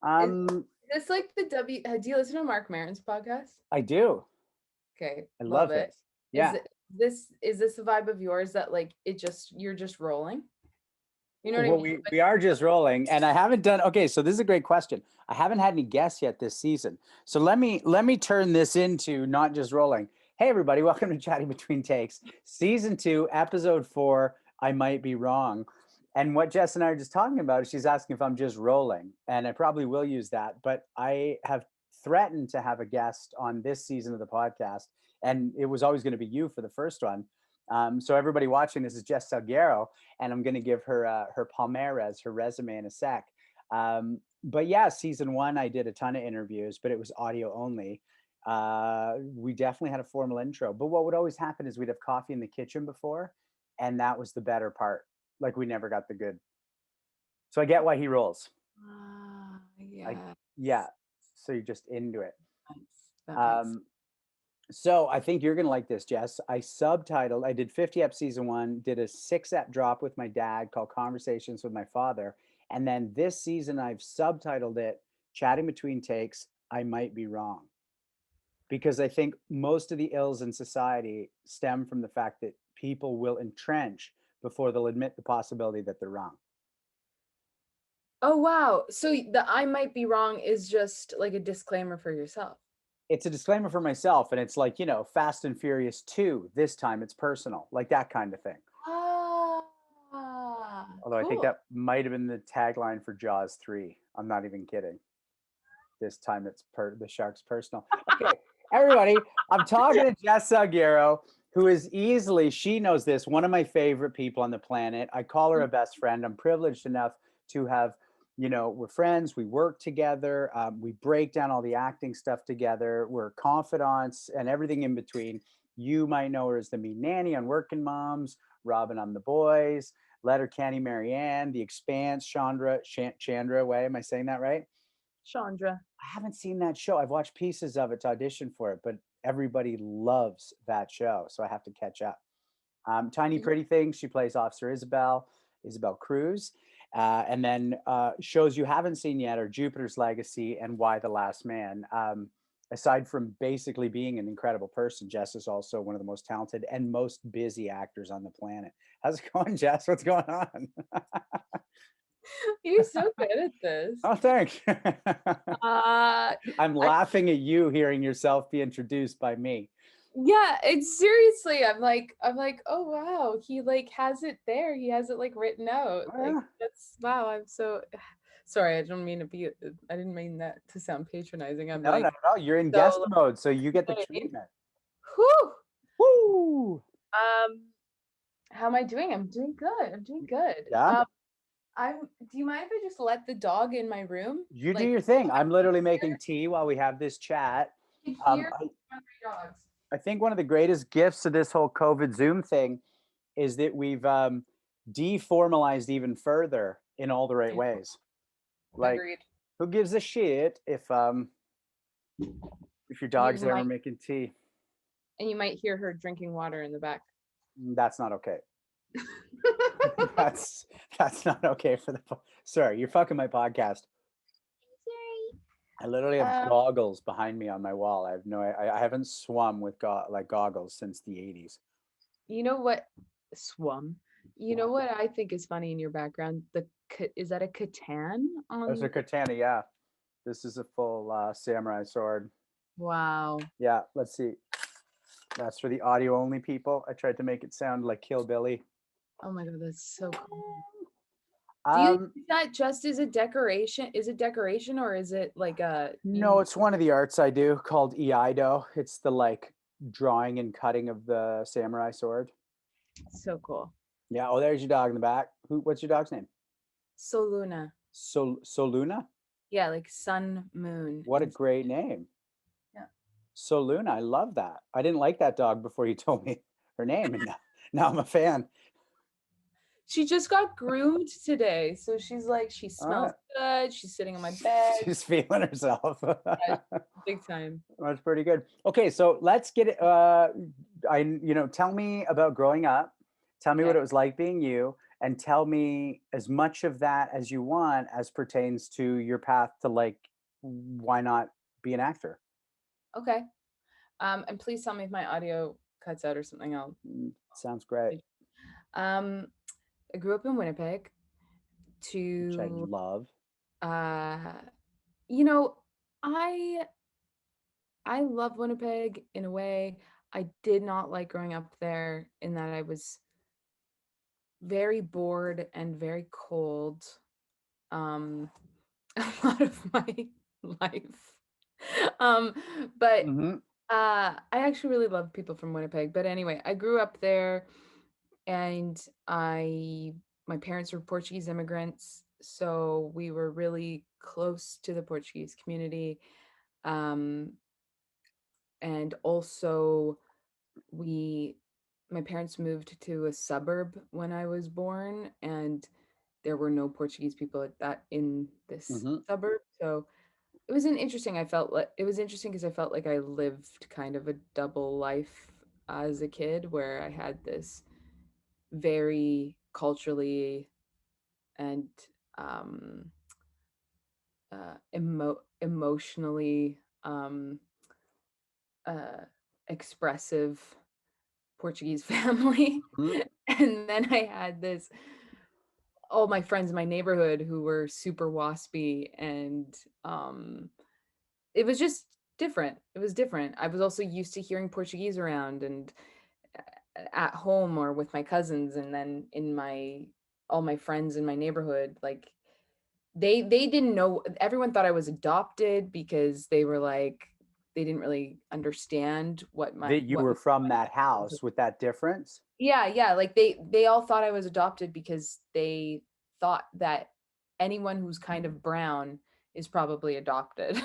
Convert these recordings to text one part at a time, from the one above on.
Is Um, this like the do you listen to Mark Maron's podcast? I do. Okay, I love love it. his. Is Yeah. this the vibe of yours that like you're just rolling? You know what I Well, mean? we are just rolling, and I haven't done. Okay, so this is a great question. I haven't had any guests yet this season, so let me turn this into not just rolling. Hey, everybody, welcome to Chatting Between Takes, season 2, episode 4. I might be wrong, and what Jess and I are just talking about is she's asking if I'm just rolling, and I probably will use that, but I have threatened to have a guest on this season of the podcast, and it was always going to be you for the first one. So everybody watching, this is Jess Salguero, and I'm going to give her her palmares, her resume in a sec. But yeah, season 1, I did a ton of interviews, but it was audio only. We definitely had a formal intro, but what would always happen is we'd have coffee in the kitchen before, and that was the better part. Like we never got the good. So I get why he rolls. I Yeah. Yeah. So you're just into it. That makes Um, So I think you're gonna like this, Jess. I subtitled. I did 50 ep season 1. Did a 6 ep drop with my dad called Conversations with My Father, and then this season I've subtitled it "Chatting Between Takes." I might be wrong because I think most of the ills in society stem from the fact that people will entrench before they'll admit the possibility that they're wrong. Oh wow. So the I might be wrong is just like a disclaimer for yourself. It's a disclaimer for myself, and it's like, Fast and Furious 2. This time it's personal, like that kind of thing. Although I think Cool. that might have been the tagline for Jaws 3. I'm not even kidding. This time it's the shark's personal. Okay, everybody, I'm talking to Jess Salguero, who is easily, she knows this, one of my favorite people on the planet. I call her a best friend. I'm privileged enough to have, we're friends, we work together, we break down all the acting stuff together, we're confidants and everything in between. You might know her as the mean nanny on Working Moms, Robin on The Boys, Letterkenny Marianne, The Expanse, Chandra Way. Am I saying that right? Chandra. I haven't seen that show. I've watched pieces of it to audition for it, but everybody loves that show, so I have to catch up. Tiny Pretty Things, she plays Officer Isabel Cruz. And then shows you haven't seen yet are Jupiter's Legacy and Why the Last Man. Aside from basically being an incredible person, Jess is also one of the most talented and most busy actors on the planet. How's it going, Jess? What's going on? You're so good at this. Oh, thanks. Uh I'm laughing at you hearing yourself be introduced by me. yeah, it's seriously, I'm like, oh wow, he like has it there. He has it like written out. Oh, Like yeah. that's wow, I'm so sorry, I didn't mean that to sound patronizing. I'm No, no, like no. You're in so guest mode, so you you get the know what I mean? treatment. Whew. Woo! How am I doing? I'm doing good. I'm doing good. Yeah. I'm do you mind if I just let the dog in my room? You do Like your thing. I'm literally making tea while we have this chat. you can Um, hear I, my dogs. I think one of the greatest gifts of this whole COVID Zoom thing is that we've deformalized even further in all the right ways. Like, Agreed. who gives a shit if your You dog's there might making tea? and you might hear her drinking water in the back. That's not okay. that's that's not okay for the. Sorry, you're fucking my podcast. I literally have Um, goggles behind me on my wall. I have no. I haven't swum with goggles since the 80s. you know what? Swum. You know what I think is funny in your background? Is that a katan That's a on? katana. Yeah, this is a full samurai sword. Wow. Yeah, let's see. That's for the audio only people. I tried to make it sound like Kill Billy. Oh my god, that's so cool. Do you Um, think that just is a decoration? Is it decoration or is it like a no, it's one of the arts I do called iaido. It's the like drawing and cutting of the samurai sword. so cool. Yeah. Oh, there's your dog in the back. What's your dog's name? Soluna. Soluna. Yeah, like sun, moon. What a great name. Yeah. Soluna. I love that. I didn't like that dog before you told me her name, and now I'm a fan. She just got groomed today. So she's like, she All smells right. good. She's sitting on my bed. She's feeling herself. Yeah, big time. That's pretty good. Okay, so let's get it. Tell me about growing up. Tell me Okay. what it was like being you, and tell me as much of that as you want as pertains to your path to like why not be an actor. Okay. And please tell me if my audio cuts out or something. I'll. Sounds great. Um, I grew up in Winnipeg. Which I To love. uh, you know, I I love Winnipeg in a way. I did not like growing up there in that I was very bored and very cold. Um, a lot of my life. Um, but Hmm. I actually really love people from Winnipeg. But anyway, I grew up there and my parents were Portuguese immigrants, so we were really close to the Portuguese community. Um, and also we my parents moved to a suburb when I was born, and there were no Portuguese people like that in this Hmm. suburb. So it was interesting because I felt like I lived kind of a double life as a kid where I had this very culturally and um emotionally uh expressive Portuguese family. Hmm. And then I had this all my friends in my neighborhood who were super waspy, and it was just different. It was different. I was also used to hearing Portuguese around and at home or with my cousins, and then in my all my friends in my neighborhood, like they didn't know. Everyone thought I was adopted because they were like they didn't really understand That you what were was from going that on. house with that difference. Yeah, yeah, like they all thought I was adopted because they thought that anyone who's kind of brown is probably adopted.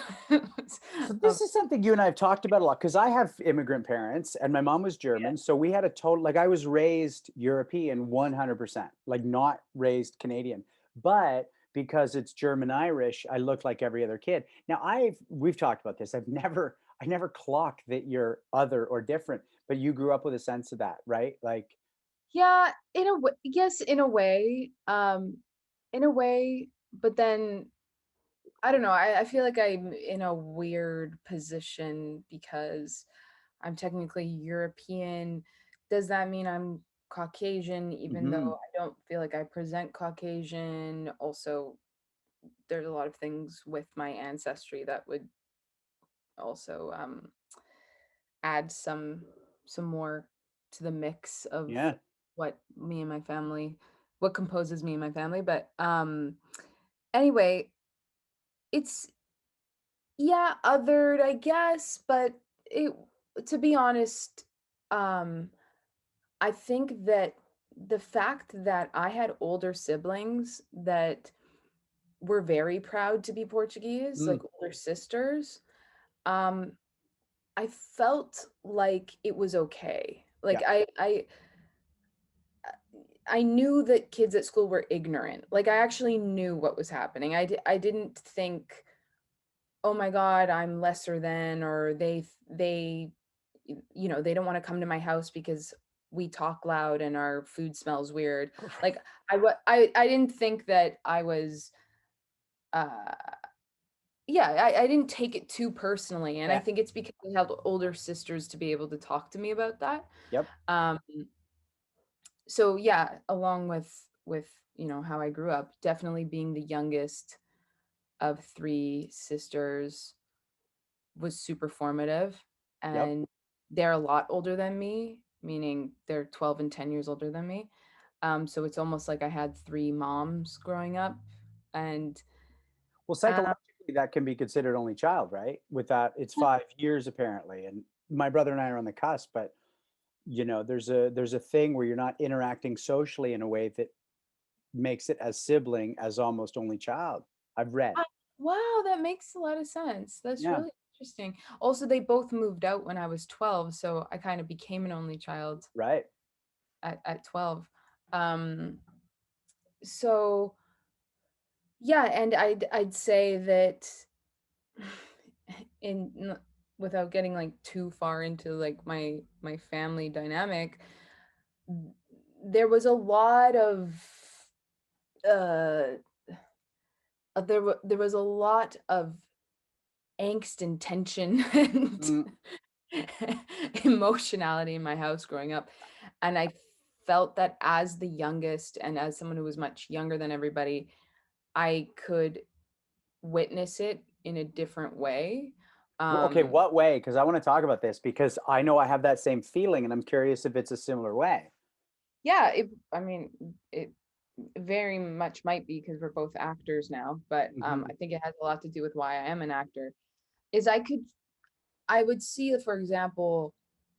So Um, this is something you and I have talked about a lot because I have immigrant parents and my mom was yeah. German. So we had a total, like I was raised European 100%, like not raised Canadian. But because it's German Irish, I look like every other kid. Now we've talked about this. I never clocked that you're other or different, but you grew up with a sense of that, right? Like, Yeah, in a way, yes, in a way, but then I don't know. I feel like I'm in a weird position because I'm technically European. Does that mean I'm Caucasian, even though mhm, I don't feel like I present Caucasian? Also, there's a lot of things with my ancestry that would also add some more to the mix of yeah, what me and my family what composes me and my family. But anyway, it's yeah, othered, I guess, but it to be honest, um I think that the fact that I had older siblings that were very proud to be Portuguese, mm, like older sisters, um I felt like it was okay. Like yeah, I knew that kids at school were ignorant. Like I actually knew what was happening. I didn't think, "Oh my God, I'm lesser than," or they don't want to come to my house because we talk loud and our food smells weird. Like I didn't think that I was uh yeah, I didn't take it too personally, and I yeah, think it's because I had older sisters to be able to talk to me about that. yep, Um so yeah, along with how I grew up, definitely being the youngest of three sisters was super formative. yep. And they're a lot older than me, meaning they're 12 and 10 years older than me. So it's almost like I had three moms growing up. And Well, uh, psychologically, that can be considered only child, right? With that, it's 5 years apparently, and my brother and I are on the cusp. But there's a thing where you're not interacting socially in a way that makes it as sibling as almost only child. I've read. uh, wow, that makes a lot of sense. That's Yeah, really interesting. Also, they both moved out when I was 12, so I kind of became an only child right. at 12. Um, so yeah, and I'd say that in without getting like too far into like my family dynamic, there was a lot of uh there was a lot of angst and tension and Mm. emotionality in my house growing up. And I felt that as the youngest and as someone who was much younger than everybody, I could witness it in a different way. Okay, Um, what way? Because I want to talk about this because I know I have that same feeling, and I'm curious if it's a similar way. yeah, I mean, it very much might be because we're both actors now, but Hmm. I think it has a lot to do with why I am an actor. Is I would see, for example,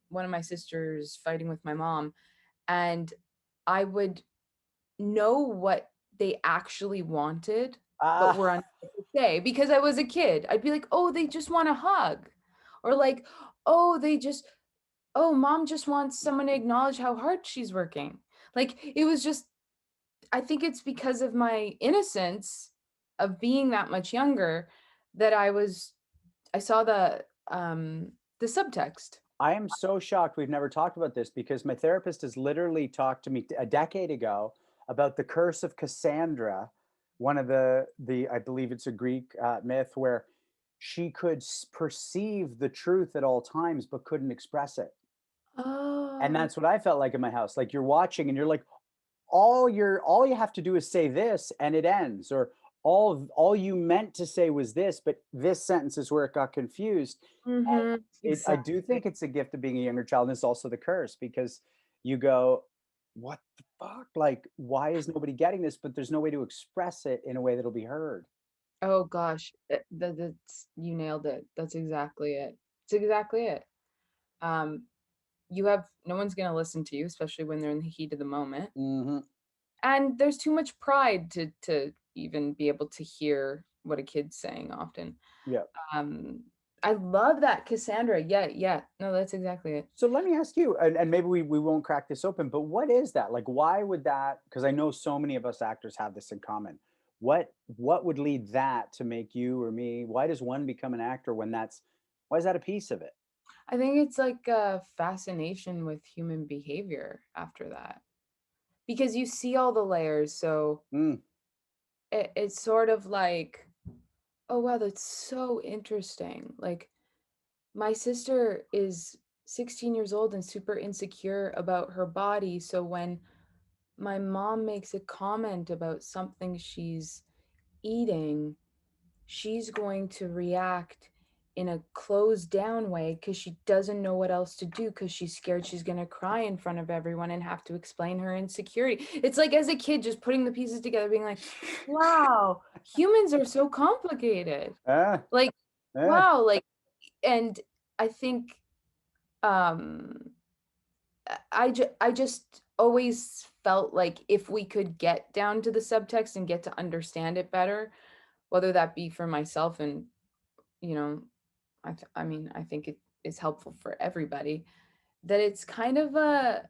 one of my sisters fighting with my mom, and I would know what they actually wanted, but Ah, were unable to say because I was a kid. I'd be like, "Oh, they just want a hug," or like, "Oh, oh, mom just wants someone to acknowledge how hard she's working." Like it was just, I think it's because of my innocence of being that much younger that I saw the subtext. I am so shocked we've never talked about this because my therapist has literally talked to me a decade ago about the curse of Cassandra, one of the I believe it's a Greek myth where she could perceive the truth at all times but couldn't express it. And Oh. that's what I felt like in my house. Like you're watching and you're like, all you have to do is say this and it ends, or all you meant to say was this, but this sentence is where it got confused. And Mhm. I do Exactly. think it's a gift of being a younger child, and it's also the curse because you go, what the fuck, like why is nobody getting this, but there's no way to express it in a way that'll be heard. Oh gosh, that's you nailed it. That's exactly it. It's exactly it. Um, you have no one's gonna listen to you, especially when they're in the heat of the moment. Hmm. And there's too much pride to even be able to hear what a kid's saying often. Yeah. Um, I love that, Cassandra. Yeah, yeah. No, that's exactly it. So let me ask you, and maybe we won't crack this open, but what is that? Like, why would that? Because I know so many of us actors have this in common. What would lead that to make you or me? Why does one become an actor when that's why is that a piece of it? I think it's like a fascination with human behavior after that. Because you see all the layers, so Mm, it's sort of like, oh wow, that's so interesting. Like my sister is 16 years old and super insecure about her body, so when my mom makes a comment about something she's eating, she's going to react in a closed down way because she doesn't know what else to do because she's scared she's going to cry in front of everyone and have to explain her insecurity. It's like as a kid, just putting the pieces together, being like, wow, humans are so complicated. ah, Like, eh, wow, like, and I think um I just always felt like if we could get down to the subtext and get to understand it better, whether that be for myself and, you know, I mean, I think it is helpful for everybody, that it's kind of a,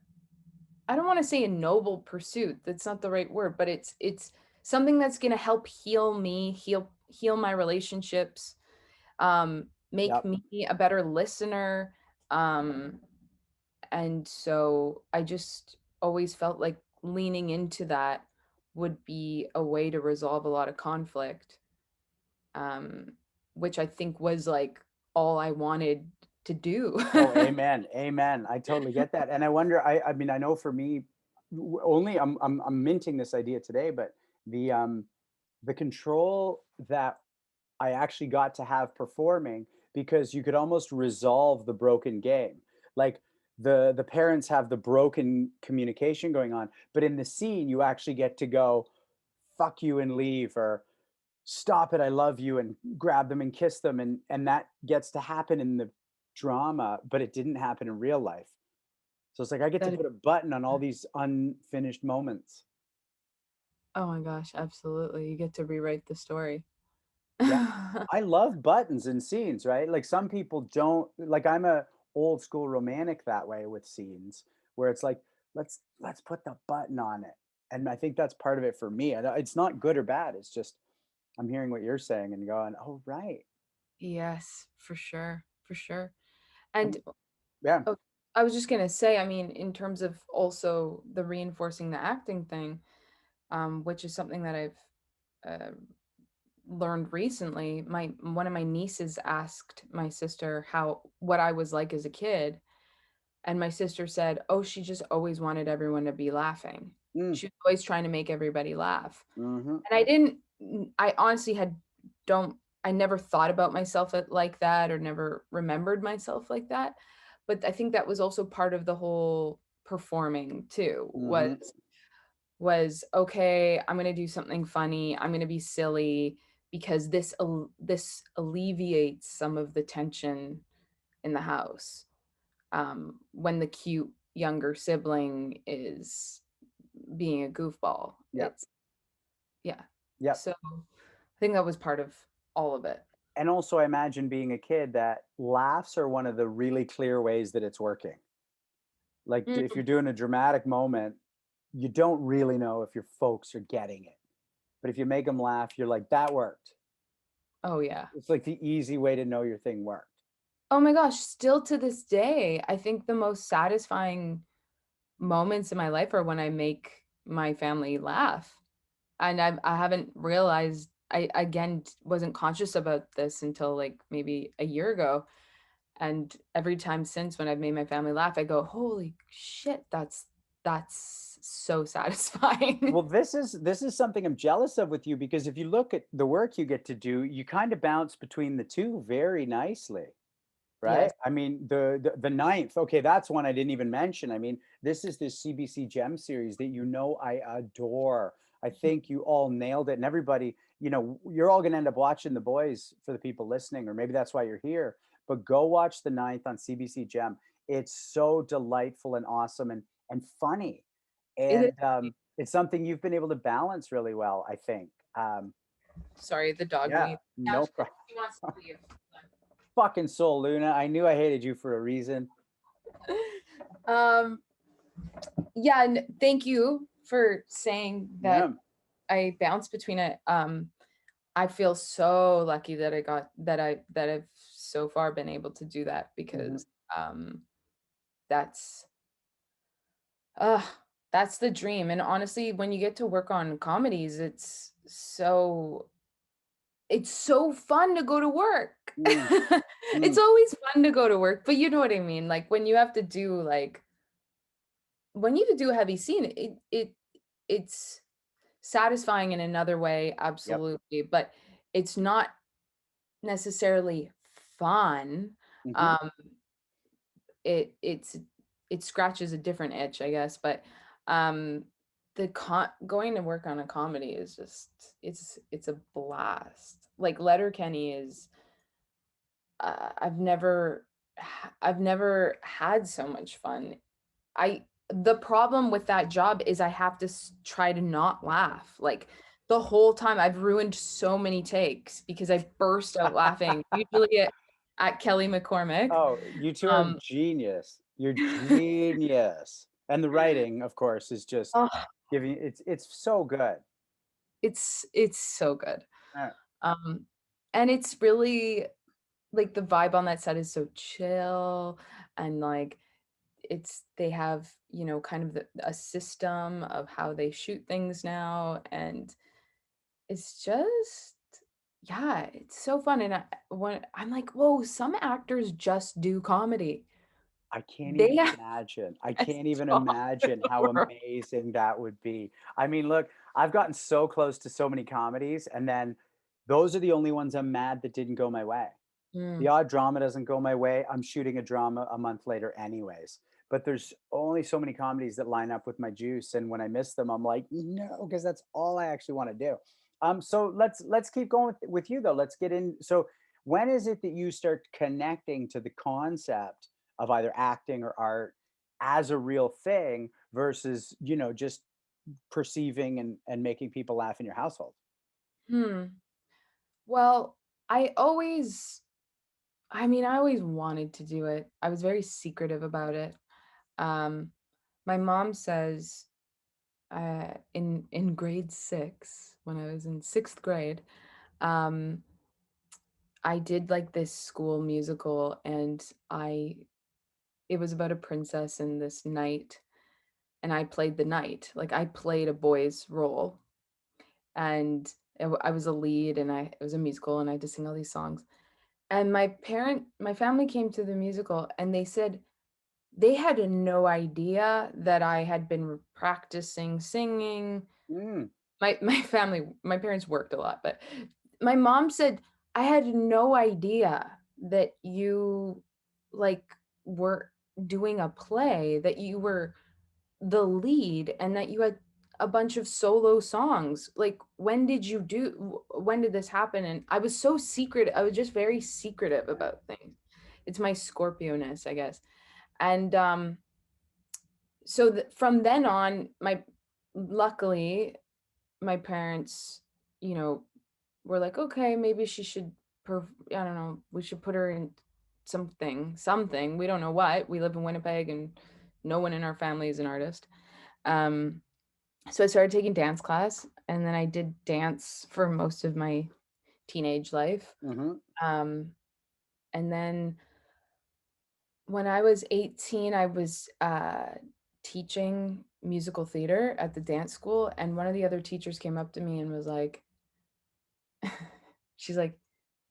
I don't want to say a noble pursuit. That's not the right word, but it's something that's going to help heal me, heal my relationships, make yep. me a better listener. Um, and so I just always felt like leaning into that would be a way to resolve a lot of conflict, um, which I think was like all I wanted to do. Oh, amen, amen. I totally get that, and I wonder. I mean, I know for me, only I'm minting this idea today, but the um the control that I actually got to have performing because you could almost resolve the broken game. Like the parents have the broken communication going on, but in the scene you actually get to go fuck you and leave, or stop it, I love you, and grab them and kiss them, and that gets to happen in the drama, but it didn't happen in real life. So it's like I get to That is, put a button on all these unfinished moments. oh my gosh, absolutely. You get to rewrite the story. Yeah. I love buttons in scenes, right? Like some people don't like I'm a old school romantic that way with scenes where it's like let's put the button on it. And I think that's part of it for me. It's not good or bad. It's just I'm hearing what you're saying and going, "Oh, right." Yes, for sure, for sure. And Yeah. oh, I was just gonna say, I mean, in terms of also the reinforcing the acting thing, which is something that I've learned recently. My One of my nieces asked my sister how what I was like as a kid, and my sister said, "Oh, she just always wanted everyone to be laughing. Mm, She was always trying to make everybody laugh." hmm. And I didn't I honestly had don't I never thought about myself like that, or never remembered myself like that. But I think that was also part of the whole performing too, Hmm. was okay, I'm going to do something funny. I'm going to be silly because this alleviates some of the tension in the house. When the cute younger sibling is being a goofball. Yep. It's Yeah. Yep. So I think that was part of all of it. And also, I imagine being a kid that laughs are one of the really clear ways that it's working. Like if Mm. you're doing a dramatic moment, you don't really know if your folks are getting it. But if you make them laugh, you're like, that worked. Oh yeah. It's like the easy way to know your thing worked. Oh my gosh, still to this day, I think the most satisfying moments in my life are when I make my family laugh. And I haven't realized, I again wasn't conscious about this until like maybe a year ago. And every time since, when I've made my family laugh, I go, "Holy shit, that's so satisfying." Well, this is something I'm jealous of with you because if you look at the work you get to do, you kind of bounce between the two very nicely. Right? Yes. I mean, the ninth, okay, that's one I didn't even mention. I mean, this is this CBC Gem series that I adore. I think you all nailed it. And everybody, you're all gonna end up watching The Boys for the people listening, or maybe that's why you're here. But go watch the ninth on CBC Gem. It's so delightful and awesome and funny. It is. And it's something you've been able to balance really well, I think. Sorry, the dog Yeah, needs. Yeah, no problem. she wants to leave. Fucking soul, Luna. I knew I hated you for a reason. Um, yeah, and thank you for saying that Yeah. I bounce between it. I feel so lucky that I've so far been able to do that, Mhm. because that's uh that's the dream. And honestly, when you get to work on comedies, it's so fun to go to work. Mm, It's mm. always fun to go to work, but you know what I mean? Like when you have to do a heavy scene, it's satisfying in another way, Yep. absolutely, but it's not necessarily fun. Mhm. Um, it scratches a different itch, I guess, but um, going to work on a comedy is just it's a blast. Like Letterkenny is I've never had so much fun. I The problem with that job is I have to try to not laugh. Like the whole time I've ruined so many takes because I burst out laughing, usually at Kelly McCormick. Oh, you two are Um, genius. You're genius. And the writing, of course, is just oh, giving it's so good. it's so good. Uh, Um, and it's really like the vibe on that set is so chill, and like they have, kind of a system of how they shoot things now, and it's just, yeah, it's so fun. And when I'm like, whoa, some actors just do comedy. I can't They even have imagine. I the best can't even job in imagine the how world. amazing that would be. I mean, look, I've gotten so close to so many comedies, and then those are the only ones I'm mad that didn't go my way. The Mm. odd drama doesn't go my way. I'm shooting a drama a month later anyways. But there's only so many comedies that line up with my juice. And when I miss them, I'm like, no, because that's all I actually want to do. So let's keep going with you though. Let's get in. So when is it that you start connecting to the concept of either acting or art as a real thing versus, just perceiving and making people laugh in your household? Hmm. Well, I always, I always wanted to do it. I was very secretive about it. Um, my mom says, in grade 6, when I was in 6th grade, um, I did like this school musical, and I it was about a princess and this knight, and I played the knight. Like I played a boy's role, and I was a lead, and it was a musical, and I had to sing all these songs. And my family came to the musical, and they said they had no idea that I had been practicing singing. Mm, My family, my parents worked a lot, but my mom said, "I had no idea that you, like, were doing a play, that you were the lead, and that you had a bunch of solo songs. Like, when did this happen?" And I was so secret I was just very secretive right. about things. It's my Scorpio-ness, I guess. And, so from then on, my luckily, my parents, you know, were like, okay, maybe she should, I don't know, we should put her in something. We don't know what. We live in Winnipeg, and no one in our family is an artist. Um, so I started taking dance class, and then I did dance for most of my teenage life. Mm-hmm. Um, and then when I was 18, I was teaching musical theater at the dance school, and one of the other teachers came up to me and was like, she's like,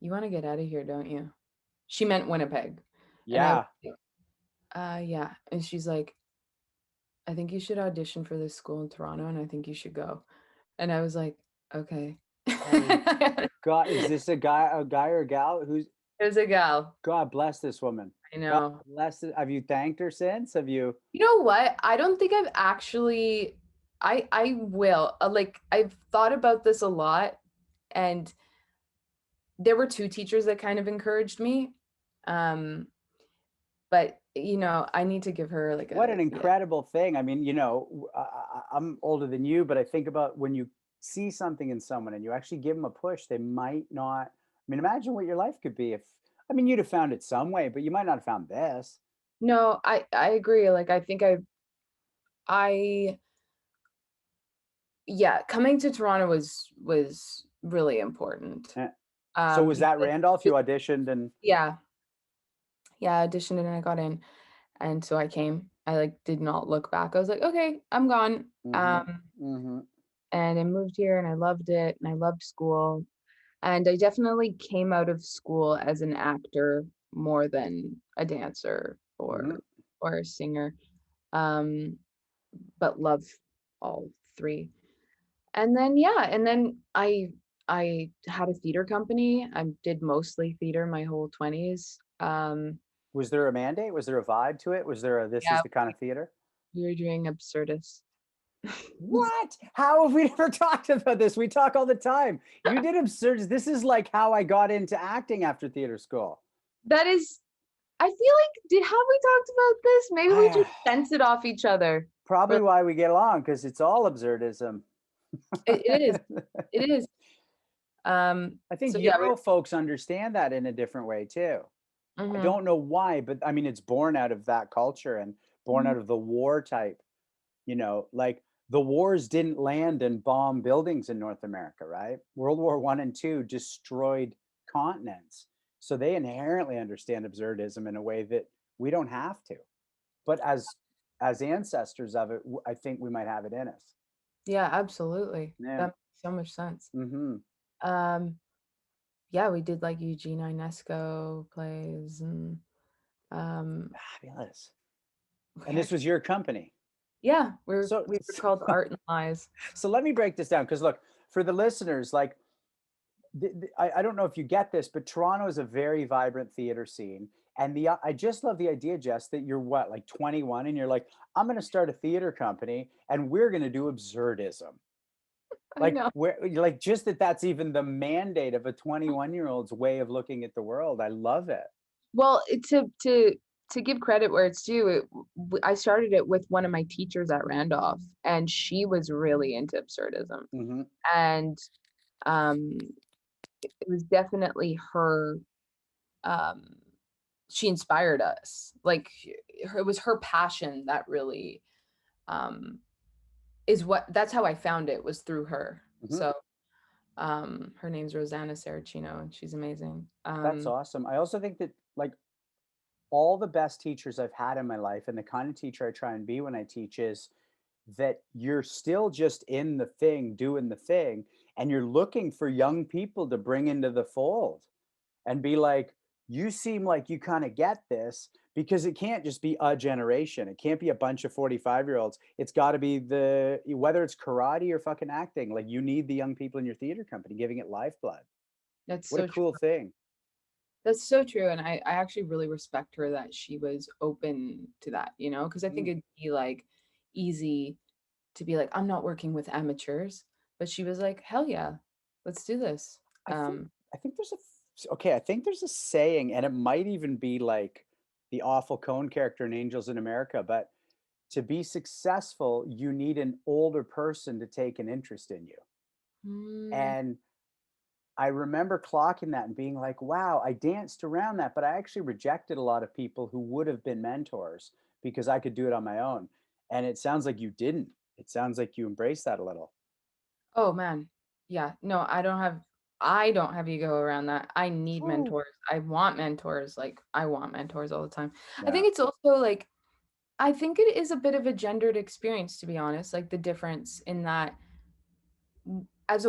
"You want to get out of here, don't you?" She meant Winnipeg. And I was Yeah. like, yeah. And she's like, "I think you should audition for this school in Toronto, and I think you should go." And I was like, "Okay." Oh It God, is this a guy or a gal? Who's was a gal. God bless this woman. I God know. bless it. Have you thanked her since? Have you? You know what? I don't think I've actually I will. Like I've thought about this a lot, and there were two teachers that kind of encouraged me. Um but I need to give her like What a an yeah. incredible thing. I mean, I'm older than you, but I think about when you see something in someone and you actually give them a push, they might not. I mean, imagine what your life could be if, I mean, you'd have found it some way, but you might not have found this. No, I agree. Like I think I yeah, coming to Toronto was really important. Eh. So was that Because Randolph? You auditioned and, yeah, yeah, I auditioned and I got in. And so I came. I like did not look back. I was like, okay, I'm gone. mm-hmm, mm-hmm, And I moved here and I loved it and I loved school. And I definitely came out of school as an actor more than a dancer mm-hmm, or a singer. Um, but love all three. And then yeah, and then I had a theater company. I did mostly theater my whole 20s. Was there a mandate? Was there a vibe to it? Was there a, this is Yeah, the kind of theater? we were doing absurdist. What? How have we never talked about this? We talk all the time. You did absurd. This is like how I got into acting after theater school. That is, I feel like, did have we talked about this? Maybe we I, just sense it off each other. probably We're why we get along because it's all absurdism. it is. It is. I think So yeah, Euro folks understand that in a different way too. I mhm. don't know why, but I mean, it's born out of that culture and born Mhm. out of the war type, like the wars didn't land and bomb buildings in North America, right? World War One and Two destroyed continents. So they inherently understand absurdism in a way that we don't have to. But as ancestors of it, I think we might have it in us. Yeah, absolutely. Yeah. That makes so much sense. Mm-hmm. Um, yeah, we did like Eugene Ionesco plays and um Fabulous. we And this was your company. yeah, So, we were called Art and Lies. so let me break this down because look, for the listeners, like I don't know if you get this, but Toronto is a very vibrant theater scene. And I just love the idea, Jess, that you're what, like 21, and you're like, I'm going to start a theater company, and we're going to do absurdism. I Like know. where, like just that's even the mandate of a 21-year-old's way of looking at the world. I love it. Well, to give credit where it's due, I started it with one of my teachers at Randolph, and she was really into absurdism. Hmm. And um, it was definitely her. Um, she inspired us. Like it was her passion that really um, that's how I found it, was through her. Hmm. So her name's Rosanna Saracino, and she's amazing. That's awesome. I also think that like all the best teachers I've had in my life and the kind of teacher I try and be when I teach is that you're still just in the thing, doing the thing, and you're looking for young people to bring into the fold and be like, you seem like you kind of get this, because it can't just be a generation. It can't be a bunch of 45-year-olds. It's got to be whether it's karate or fucking acting, like you need the young people in your theater company giving it lifeblood. That's What a so true. cool thing. That's so true. And I actually really respect her that she was open to that, you know, because I think Mm. it'd be like easy to be like, I'm not working with amateurs. But she was like, hell yeah, let's do this. I think I think there's okay, I think there's a saying, and it might even be like the awful cone character in Angels in America, but to be successful, you need an older person to take an interest in you. mm, And I remember clocking that and being like, wow, I danced around that, but I actually rejected a lot of people who would have been mentors because I could do it on my own. And it sounds like you didn't. It sounds like you embraced that a little. oh man. Yeah. No, I don't have ego around that. I need Whew. mentors. I want mentors. Like I want mentors all the time. I Yeah. think it's also like I think it is a bit of a gendered experience, to be honest. Like the difference in that as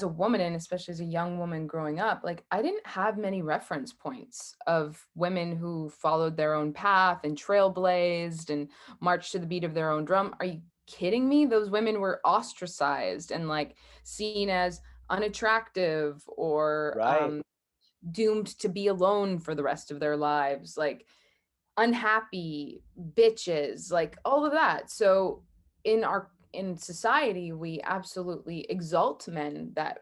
a woman, and especially as a young woman growing up, like I didn't have many reference points of women who followed their own path and trailblazed and marched to the beat of their own drum. Are you kidding me? Those women were ostracized and like seen as unattractive or Right. doomed to be alone for the rest of their lives. Like unhappy bitches, like all of that. So in society we absolutely exalt men that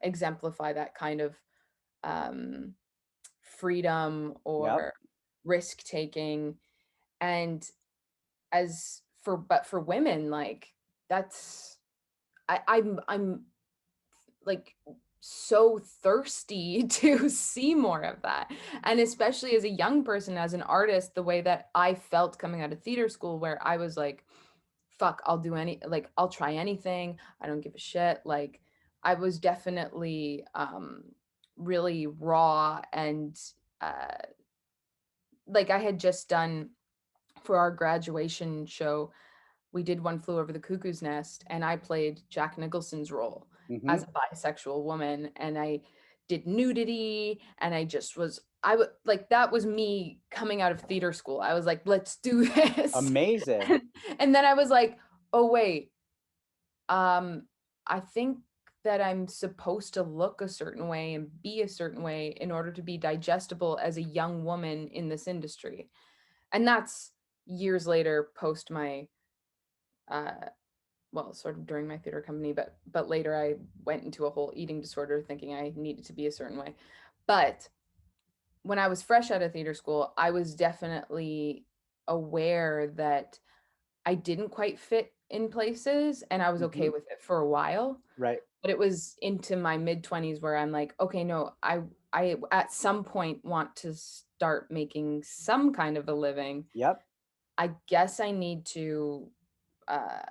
exemplify that kind of um freedom Yep. or risk taking. And as for but for women, like that's I'm like so thirsty to see more of that. And especially as a young person, as an artist, the way that I felt coming out of theater school, where I was like, fuck, I'll do like, I'll try anything. I don't give a shit. Like, I was definitely really raw and uh, like I had just done for our graduation show, we did One Flew Over the Cuckoo's Nest, and I played Jack Nicholson's role Hmm. as a bisexual woman, and I did nudity, and I just was I would like that was me coming out of theater school. I was like, let's do this. Amazing. and, and then I was like, oh wait, um, I think that I'm supposed to look a certain way and be a certain way in order to be digestible as a young woman in this industry. And that's years later post my uh well, sort of during my theater company, but later I went into a whole eating disorder thinking I needed to be a certain way. But when I was fresh out of theater school, I was definitely aware that I didn't quite fit in places and I was okay Hmm. with it for a while. Right. But it was into my mid 20s where I'm like, okay, no, I at some point want to start making some kind of a living. Yep. I guess I need to uh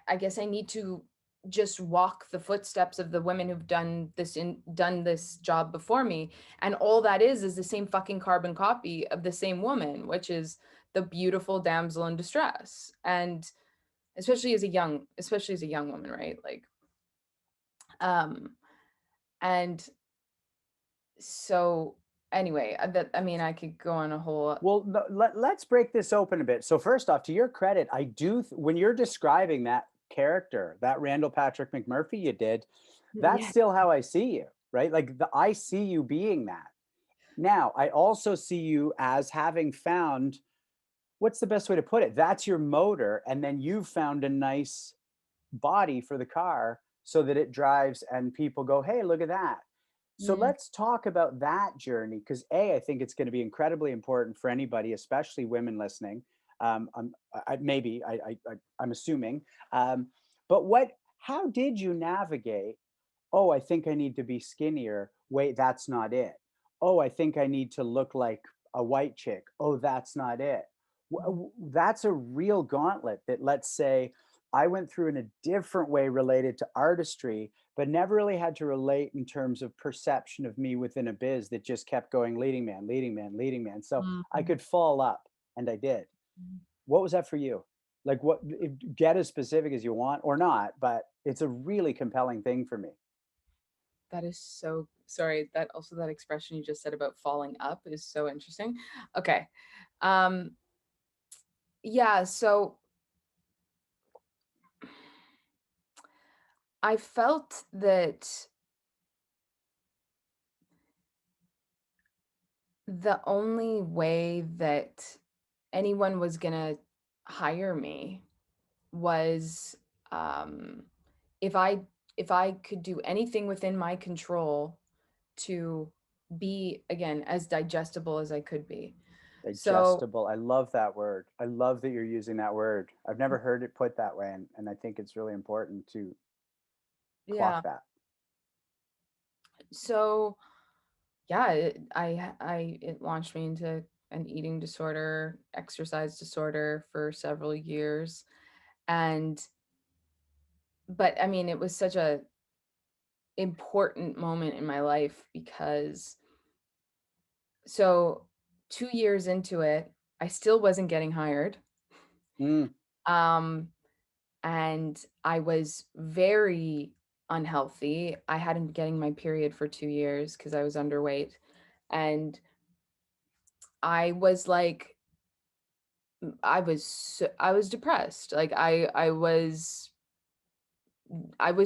I guess I need to just walk the footsteps of the women who've done this job before me. And all that is the same fucking carbon copy of the same woman, which is the beautiful damsel in distress. And especially as a young woman, right? Like um and so anyway, that I mean I could go on a whole Well, let's break this open a bit. So first off, to your credit, I do when you're describing that character, that Randall Patrick McMurphy you did, that's yeah. still how I see you, right? Like I see you being that. Now, I also see you as having found, what's the best way to put it? That's your motor, and then you've found a nice body for the car so that it drives and people go, hey, look at that. So Mm, let's talk about that journey because I think it's going to be incredibly important for anybody, especially women listening. Maybe I'm assuming, but how did you navigate? Oh, I think I need to be skinnier. Wait, that's not it. Oh, I think I need to look like a white chick. Oh, that's not it. That's a real gauntlet that, let's say, I went through in a different way related to artistry, but never really had to relate in terms of perception of me within a biz that just kept going leading man, leading man, leading man. So I mm, could fall up, and I did. mm. What was that for you? Like get as specific as you want or not, but it's a really compelling thing for me. That is so sorry. That also that expression you just said about falling up is so interesting. Okay. Um yeah, so I felt that the only way that anyone was going to hire me was um if I if I could do anything within my control to be again as digestible as I could be. So, Digestible. I love that word. I love that you're using that word. I've never heard it put that way, and I think it's really important to clock yeah. that. So, yeah, it launched me into an eating disorder, exercise disorder for several years. And but I mean, it was such a important moment in my life because so 2 years into it, I still wasn't getting hired. Mm, Um and I was very unhealthy. I hadn't been getting my period for 2 years because I was underweight. And I was like I was depressed. Like I was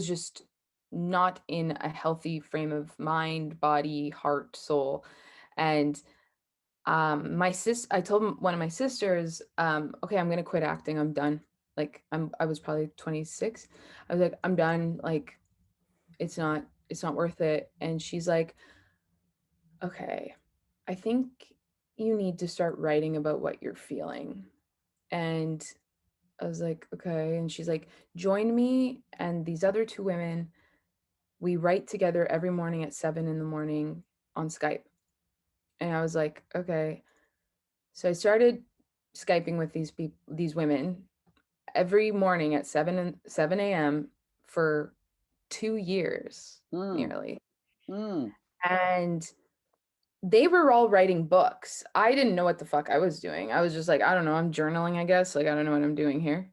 just not in a healthy frame of mind, body, heart, soul. And my sis I told one of my sisters, okay, I'm going to quit acting. I'm done. Like I was probably 26. I was like, I'm done. Like it's not worth it. And she's like, okay, I think you need to start writing about what you're feeling. And I was like, okay. And she's like, join me and these other two women. We write together every morning at 7 in the morning on Skype. And I was like, okay. So I started Skyping with these women every morning at 7 a.m. for 2 years mm, nearly. mm. And they were all writing books. I didn't know what the fuck I was doing. I was just like, I don't know, I'm journaling, I guess. Like I don't know what I'm doing here.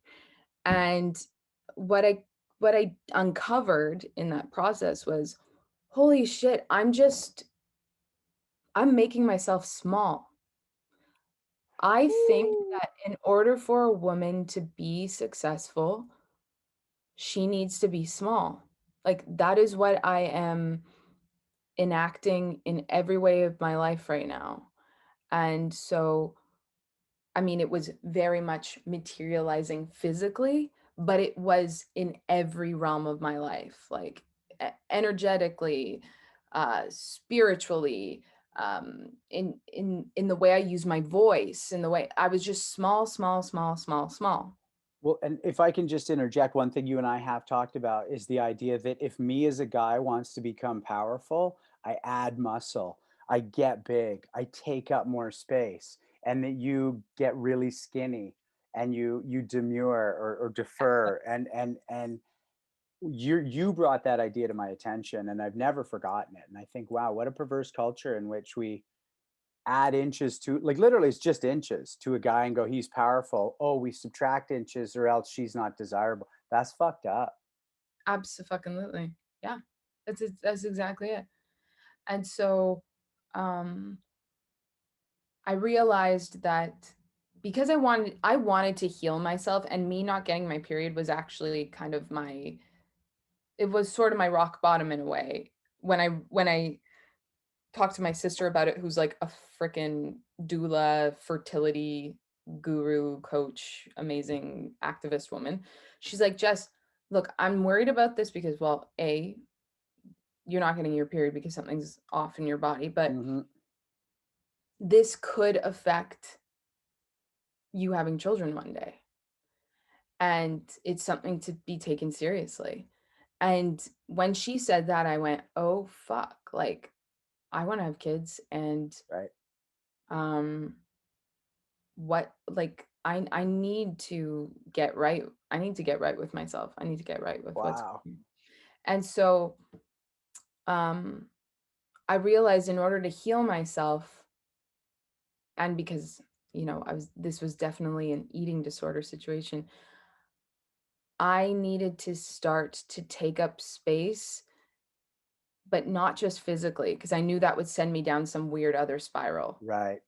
And what I what I uncovered in that process was holy shit, I'm making myself small. I think Ooh. that in order for a woman to be successful, she needs to be small. Like that is what I am enacting in every way of my life right now. And so I mean, it was very much materializing physically, but it was in every realm of my life, like energetically, spiritually, in the way I use my voice, in the way I was just small, small, small, small, small. Well, and if I can just interject, one thing you and I have talked about is the idea that if me as a guy wants to become powerful, I add muscle, I get big, I take up more space, and that you get really skinny and you demur or defer, and you brought that idea to my attention, and I've never forgotten it. And I think, wow, what a perverse culture in which we add inches to, like, literally it's just inches to a guy and go, he's powerful. Oh, we subtract inches or else she's not desirable. That's fucked up. Absolutely, yeah, that's exactly it. And so, um, I realized that because I wanted to heal myself, and me not getting my period was actually kind of my it was sort of my rock bottom in a way. When I talked to my sister about it, who's like a freaking doula, fertility guru, coach, amazing activist woman. She's like, "Jess, look, I'm worried about this because well, A, you're not getting your period because something's off in your body, but Hmm. this could affect you having children one day. And it's something to be taken seriously." And when she said that, I went, "Oh fuck, like I want to have kids and Right. um what like I need to get right. I need to get right with myself. I need to get right with what's Wow. going on." And so um I realized in order to heal myself and because this was definitely an eating disorder situation. I needed to start to take up space, but not just physically, because I knew that would send me down some weird other spiral. Right.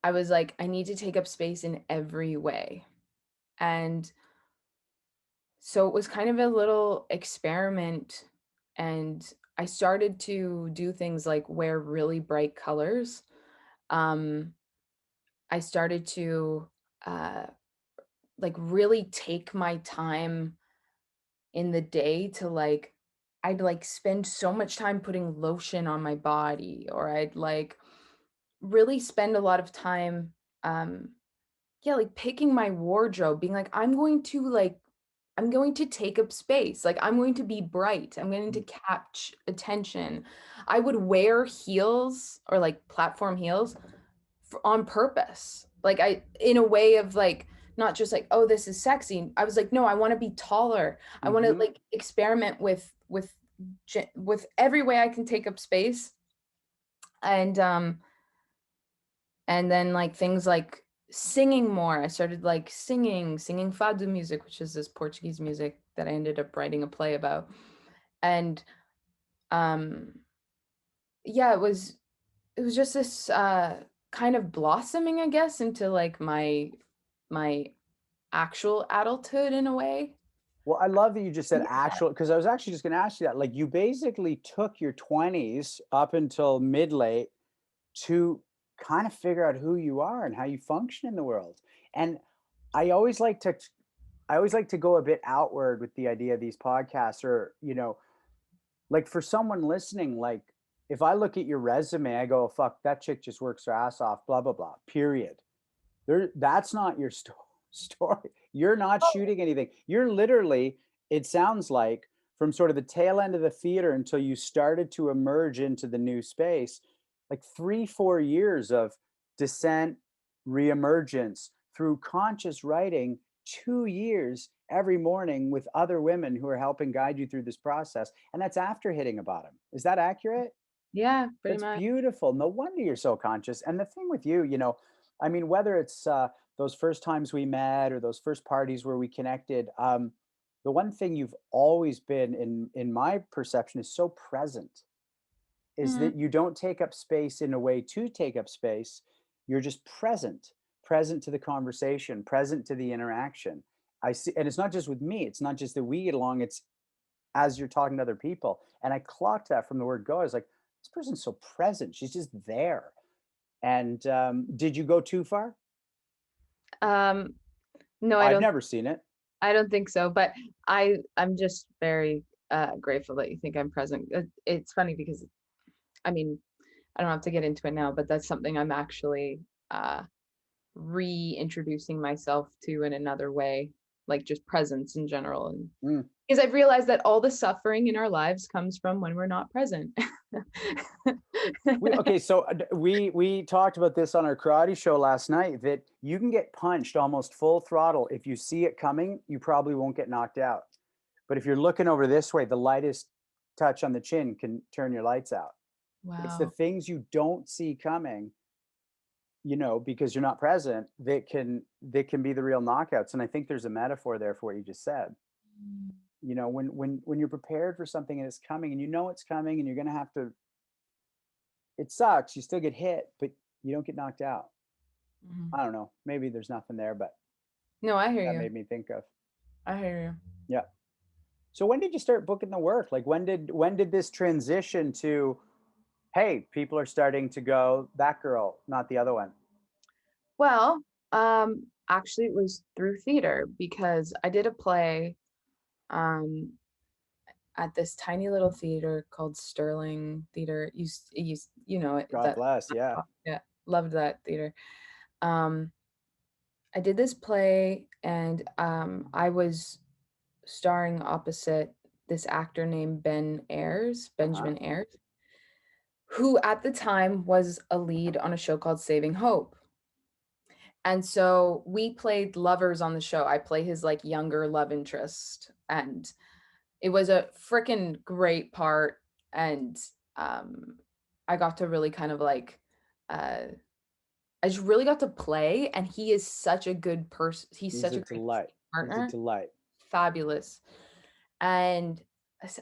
I was like, I need to take up space in every way. And so it was kind of a little experiment. And I started to do things like wear really bright colors. Um, I started to uh, like really take my time in the day to like, I'd like spend so much time putting lotion on my body, or I'd like really spend a lot of time um yeah, like picking my wardrobe, being like, I'm going to take up space. Like I'm going to be bright. I'm going to catch attention. I would wear heels or like platform heels on purpose. Like in a way of like, not just like, oh, this is sexy. I was like, no, I want to be taller. I want to Mm-hmm. like experiment with every way I can take up space. And and then like things like singing more. I started like singing fado music, which is this Portuguese music that I ended up writing a play about. And um yeah, it was just this kind of blossoming, I guess, into like my actual adulthood in a way. Well, I love that you just said Yeah. actual, because I was actually just going to ask you that. Like, you basically took your 20s up until mid late to kind of figure out who you are and how you function in the world. And I always like to I always like to go a bit outward with the idea of these podcasts, or, like for someone listening, like if I look at your resume, I go, "Oh, fuck, that chick just works her ass off, blah blah blah." Period. That's not your story. You're not shooting anything. You're literally, it sounds like, from sort of the tail end of the theater until you started to emerge into the new space, like 3 4 years of descent, reemergence through conscious writing, 2 years every morning with other women who are helping guide you through this process, and that's after hitting a bottom. Is that accurate? Yeah, pretty That's much. beautiful. No wonder you're so conscious. And the thing with you, I mean, whether it's those first times we met or those first parties where we connected, the one thing you've always been, in my perception, is so present. Is Mhm. that you don't take up space in a way to take up space. You're just present, present to the conversation, present to the interaction. I see, and it's not just with me. It's not just that we get along. It's as you're talking to other people. And I clocked that from the word go. I was like, this person's so present. She's just there. And did you go too far? Um, no, I've never seen it. I don't think so, but I'm just very grateful that you think I'm present. It's funny because I mean, I don't have to get into it now, but that's something I'm actually uh reintroducing myself to in another way, like just presence in general. And Mm. because I've realized that all the suffering in our lives comes from when we're not present. Okay, so we talked about this on our karate show last night, that you can get punched almost full throttle. If you see it coming, you probably won't get knocked out. But if you're looking over this way, the lightest touch on the chin can turn your lights out. It's the Wow. things you don't see coming, because you're not present, that can be the real knockouts. And I think there's a metaphor there for what you just said. When you're prepared for something and it's coming, and it's coming, and you're going to have to, it sucks, you still get hit, but you don't get knocked out. Mhm. I don't know, maybe there's nothing there, but No, I hear that you. made me think of. I hear you. Yeah. So when did you start booking the work? Like, when did this transition to, hey, people are starting to go, that girl, not the other one? Well, actually, it was through theater because I did a play um, at this tiny little theater called Sterling Theater. God that. bless. Yeah. Yeah, loved that theater. Um, I did this play, and I was starring opposite this actor named Uh-huh. Benjamin Ayres, who at the time was a lead on a show called Saving Hope. And so we played lovers on the show. I play his like younger love interest, and it was a freaking great part. And um I got to really kind of like uh I just really got to play, and he is such a good person. He's He's such a a great delight. He's a partner. delight. Fabulous. And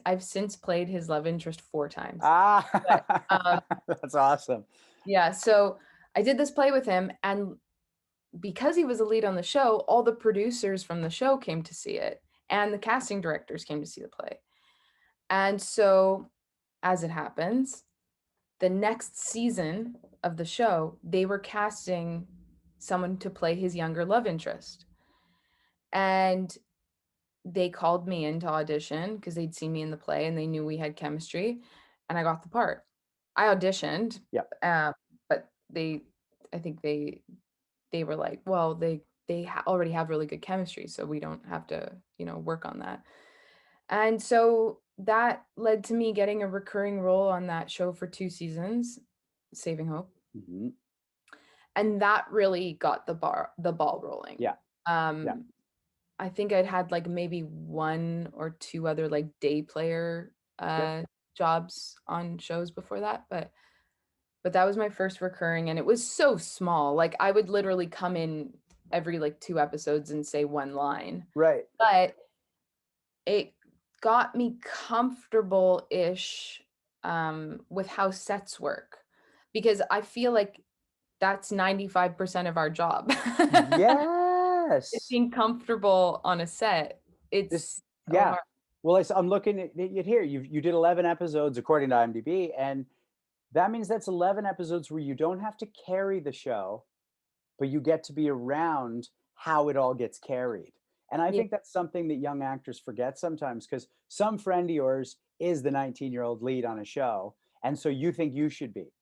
I've since played his love interest 4 times. But, Ah, um, that's awesome. yeah, so I did this play with him, and because he was a lead on the show, all the producers from the show came to see it, and the casting directors came to see the play. And so, as it happens, the next season of the show, they were casting someone to play his younger love interest. And they called me in to audition because they'd seen me in the play and they knew we had chemistry, and I got the part. I auditioned, Yeah. uh, but I think they were like, well, already have really good chemistry, so we don't have to, work on that. And so that led to me getting a recurring role on that show for 2 seasons, Saving Hope. Hmm. And that really got the ball rolling. Yeah. Yeah. Um, I think I'd had like maybe 1 or 2 other like day player Yep. jobs on shows before that, but that was my first recurring, and it was so small. Like I would literally come in every like 2 episodes and say 1 line. Right. But it got me comfortable-ish with how sets work, because I feel like that's 95% of our job. Is Yes. being comfortable on a set. This, It's so yeah. hard. Well, I'm looking at it here. You did 11 episodes according to IMDb, and that means that's 11 episodes where you don't have to carry the show, but you get to be around how it all gets carried. And I Yeah. think that's something that young actors forget sometimes, because some friend of yours is the 19-year-old lead on a show. And so you think you should be.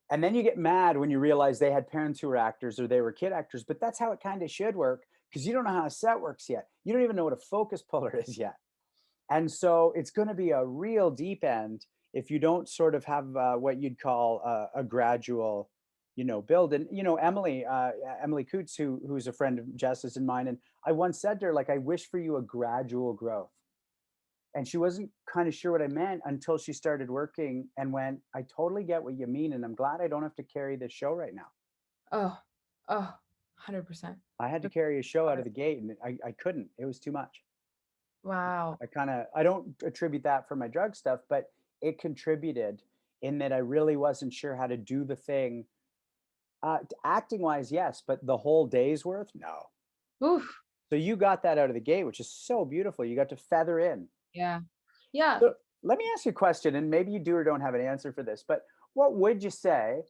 And then you get mad when you realize they had parents who were actors or they were kid actors. But that's how it kind of should work, because you don't know how a set works yet. You don't even know what a focus puller is yet. And so it's going to be a real deep end if you don't sort of have what you'd call a gradual, build. And Emily Coots, who's a friend of Jess's and mine, and I once said to her, like, I wish for you a gradual growth. And she wasn't kind of sure what I meant until she started working and went, I totally get what you mean, and I'm glad I don't have to carry this show right now. Oh, oh, 100%. I had to carry a show out of the gate, and I couldn't. It was too much. Wow. I don't attribute that for my drug stuff, but it contributed in that I really wasn't sure how to do the thing. Acting wise, yes, but the whole day's worth, no. Oof. So you got that out of the gate, which is so beautiful. You got to feather in. Yeah. Yeah. So let me ask you a question, and maybe you do or don't have an answer for this, but what would you say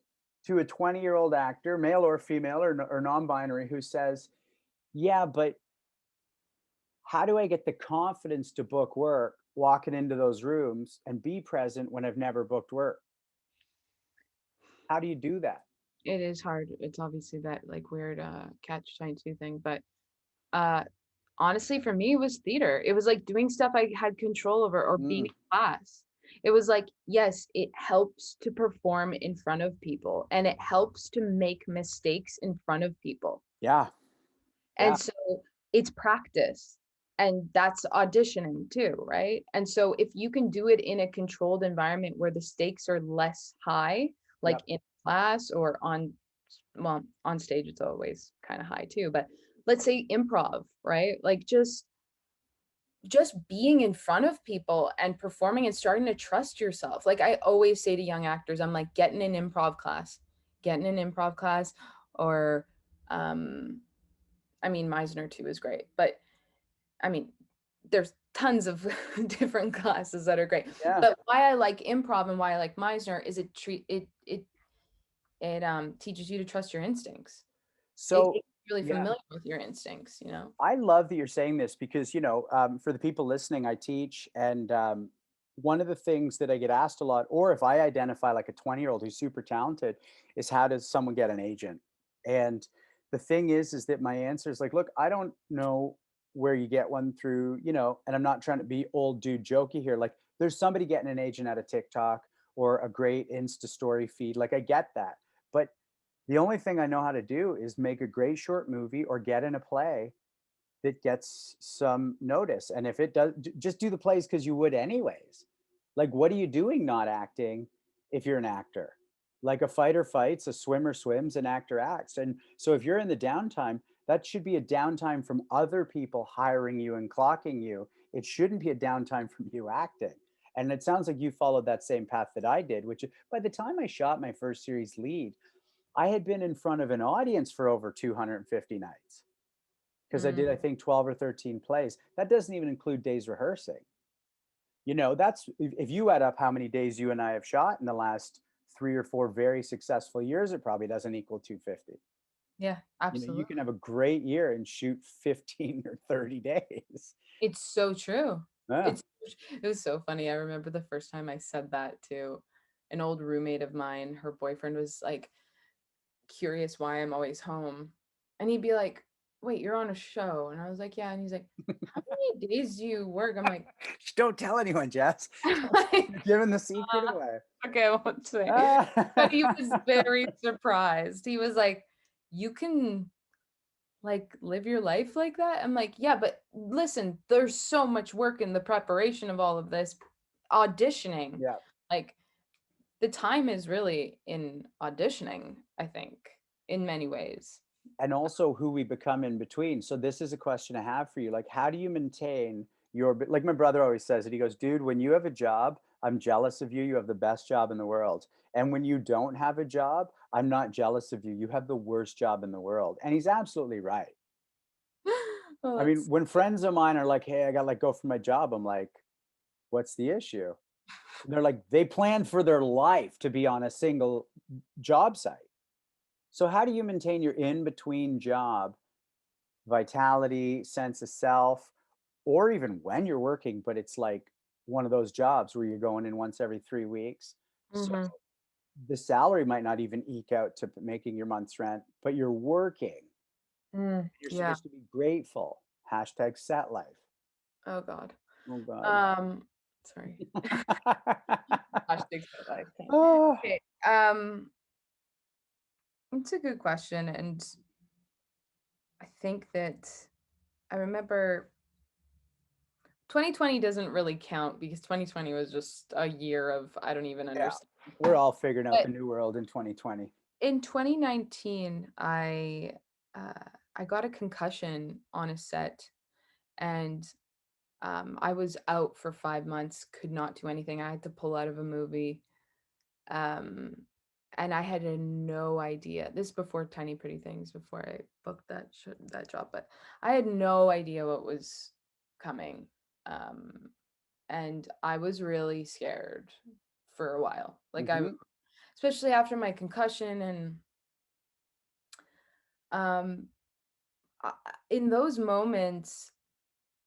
to a 20-year-old actor, male or female or non binary, who says, yeah, but how do I get the confidence to book work walking into those rooms and be present when I've never booked work? How do you do that? It is hard. It's obviously that like weird catch 22 thing, but uh honestly for me it was theater. It was like doing stuff I had control over, or being Mm, in class. It was like, yes, it helps to perform in front of people, and it helps to make mistakes in front of people. yeah, And yeah, so it's practice. And that's auditioning too, right? And so if you can do it in a controlled environment where the stakes are less high, like yep, in class or well, on stage, it's always kind of high too. But let's say improv, right? Like just being in front of people and performing and starting to trust yourself. Like I always say to young actors, I'm like, get in an improv class, or um I mean, Meisner too is great, but I mean, there's tons of different classes that are great. yeah. But why I like improv and why I like Meisner is it teaches you to trust your instincts. It So, really yeah, familiar with your instincts. I love that you're saying this because, for the people listening, I teach. And one of the things that I get asked a lot, or if I identify like a 20-year-old who's super talented, is how does someone get an agent? And the thing is that my answer is like, look, I don't know where you get one through, and I'm not trying to be old dude jokey here. Like, there's somebody getting an agent out of TikTok or a great Insta story feed. Like, I get that. But the only thing I know how to do is make a great short movie or get in a play that gets some notice. And if it does, just do the plays because you would anyways. Like, what are you doing not acting if you're an actor? Like a fighter fights, a swimmer swims, an actor acts. And so if you're in the downtime, that should be a downtime from other people hiring you and clocking you. It shouldn't be a downtime from you acting. And it sounds like you followed that same path that I did, which by the time I shot my first series lead, I had been in front of an audience for over 250 nights because I did, I Mm, think, 12 or 13 plays. That doesn't even include days rehearsing. That's if you add up how many days you and I have shot in the last 3 or 4 very successful years, it probably doesn't equal 250. yeah, You absolutely. can have a great year and shoot 15 or 30 days. It's so true. Yeah. It's it was so funny. I remember the first time I said that to an old roommate of mine. Her boyfriend was like curious why I'm always home. And he'd be like, "Wait, you're on a show." And I was like, "Yeah." And he's like, "How many days do you work?" I'm like, Don't tell anyone, Jess. like, You're giving the secret away. okay, I won't say. But he was Ah. very surprised. He was like, "You can like live your life like that?" I'm like, "Yeah, but listen, there's so much work in the preparation of all of this auditioning. Yeah. Like the time is really in auditioning, I think, in many ways." And also who we become in between. So this is a question I have for you. Like, how do you maintain like my brother always says it. He goes, dude, when you have a job, I'm jealous of you. You have the best job in the world. And when you don't have a job, I'm not jealous of you. You have the worst job in the world. And he's absolutely right. Oh, I mean, that's when friends of mine are like, hey, I got to let go from my job, I'm like, what's the issue? They're like, they planned for their life to be on a single job site. So how do you maintain your in between job vitality, sense of self, or even when you're working, but it's like one of those jobs where you're going in once every 3 weeks. So Mhm. the salary might not even eke out to making your month's rent, but you're working. You're Yeah. supposed to be grateful. Hashtag set life. Oh god. Oh God. Um, sorry. Hashtag so life. Ah, Okay. It's a good question, and I think that I remember 2020 doesn't really count because 2020 was just a year of I don't even yeah. understand. We're all figuring out But the new world in 2020. in 2019, uh, I got a concussion on a set, and I was out for 5 months, could not do anything. I had to pull out of a movie, um, and I had no idea. This before Tiny Pretty Things, before I booked that job, but I had no idea what was coming, um, and I was really scared for a while. Like I, Hmm. especially after my concussion, and um, I, in those moments,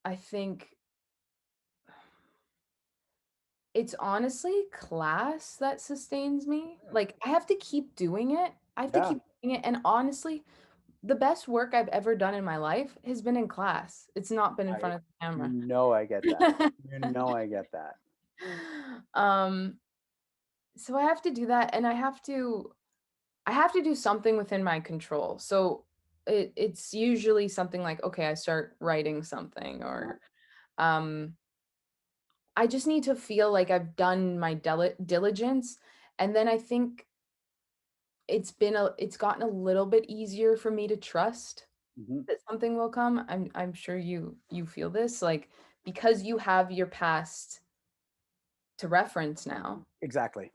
I think it's honestly class that sustains me. Like, I have to keep doing it. I have to Yeah. keep doing it, and honestly, the best work I've ever done in my life has been in class. It's not been in I front of the you camera. know I get that. You know I get that. Um, so I have to do that, and I have to do something within my control. So it's usually something like, okay, I start writing something, Uh-huh. or um I just need to feel like I've done my diligence, and then I think it's gotten a little bit easier for me to trust Mhm. that something will come. I'm sure you feel this, like, because you have your past to reference now, Exactly.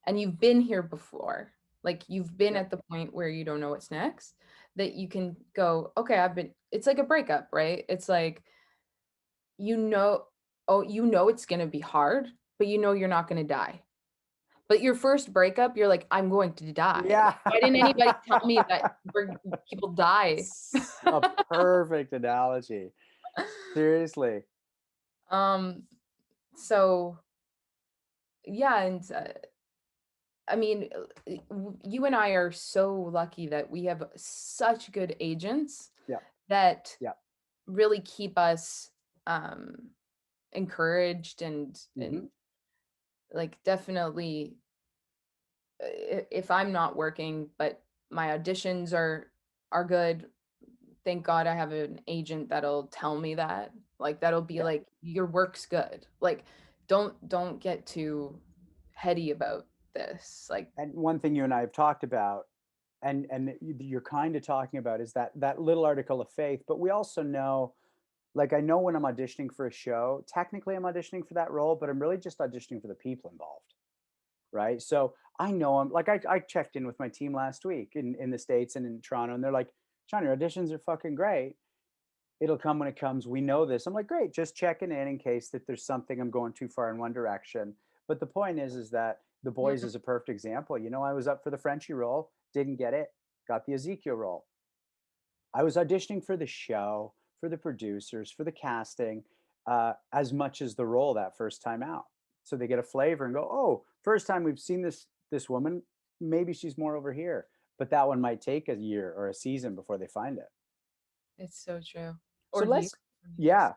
and you've been here before, like, you've been Yep. at the point where you don't know what's next, that you can go, "Okay, I've been." It's like a breakup, right? It's like, you know oh, you know it's gonna be hard, but you know you're not gonna die. But your first breakup, you're like, "I'm going to die." Like, Yeah. why didn't anybody tell me that where people die? A perfect analogy. Seriously. Um, so, yeah, and, I mean, you and I are so lucky that we have such good agents Yeah. that Yeah. really keep us, um, encouraged, Mhm. and, like, definitely, if I'm not working, but my auditions are good, thank God I have an agent that'll tell me that. Like, that'll be like, "Your work's good." Like, don't get too heady about this? Like, And one thing you and I have talked about, and you're kind of talking about, is that little article of faith. But we also know, like, I know when I'm auditioning for a show, technically I'm auditioning for that role, but I'm really just auditioning for the people involved, right? So I know I'm like, I checked in with my team last week in the States and in Toronto, and they're like, Shaun, your auditions are fucking great. It'll come when it comes. We know this. I'm like, great, just checking in case that there's something I'm going too far in one direction. But the point is that The mm, Boys is a perfect example. You know, I was up for the Frenchie role, didn't get it, got the Ezekiel role. I was auditioning for the show, for the producers, for the casting, as much as the role that first time out. So they get a flavor and go, oh, first time we've seen this woman, maybe she's more over here. But that one might take a year or a season before they find it. it's so true. So Or you. let's, yeah.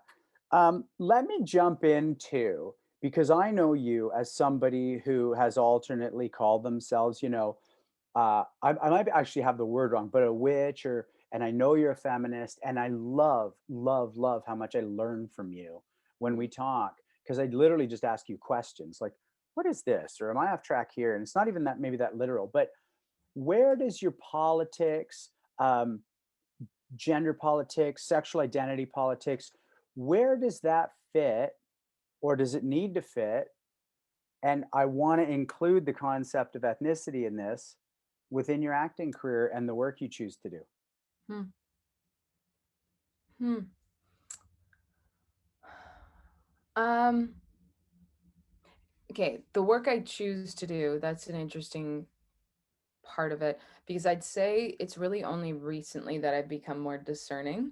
Let me jump into, because I know you as somebody who has alternately called themselves, I might actually have the word wrong, but a witch, and I know you're a feminist, and I love, love, love how much I learn from you when we talk, because I literally just ask you questions like, what is this? Or am I off track here? And it's not even that, maybe that literal, but where does your politics, um, gender politics, sexual identity politics, where does that fit, or does it need to fit? And I want to include the concept of ethnicity in this within your acting career and the work you choose to do. Hmm. Hmm. Um, okay, the work I choose to do, that's an interesting part of it because I'd say it's really only recently that I've become more discerning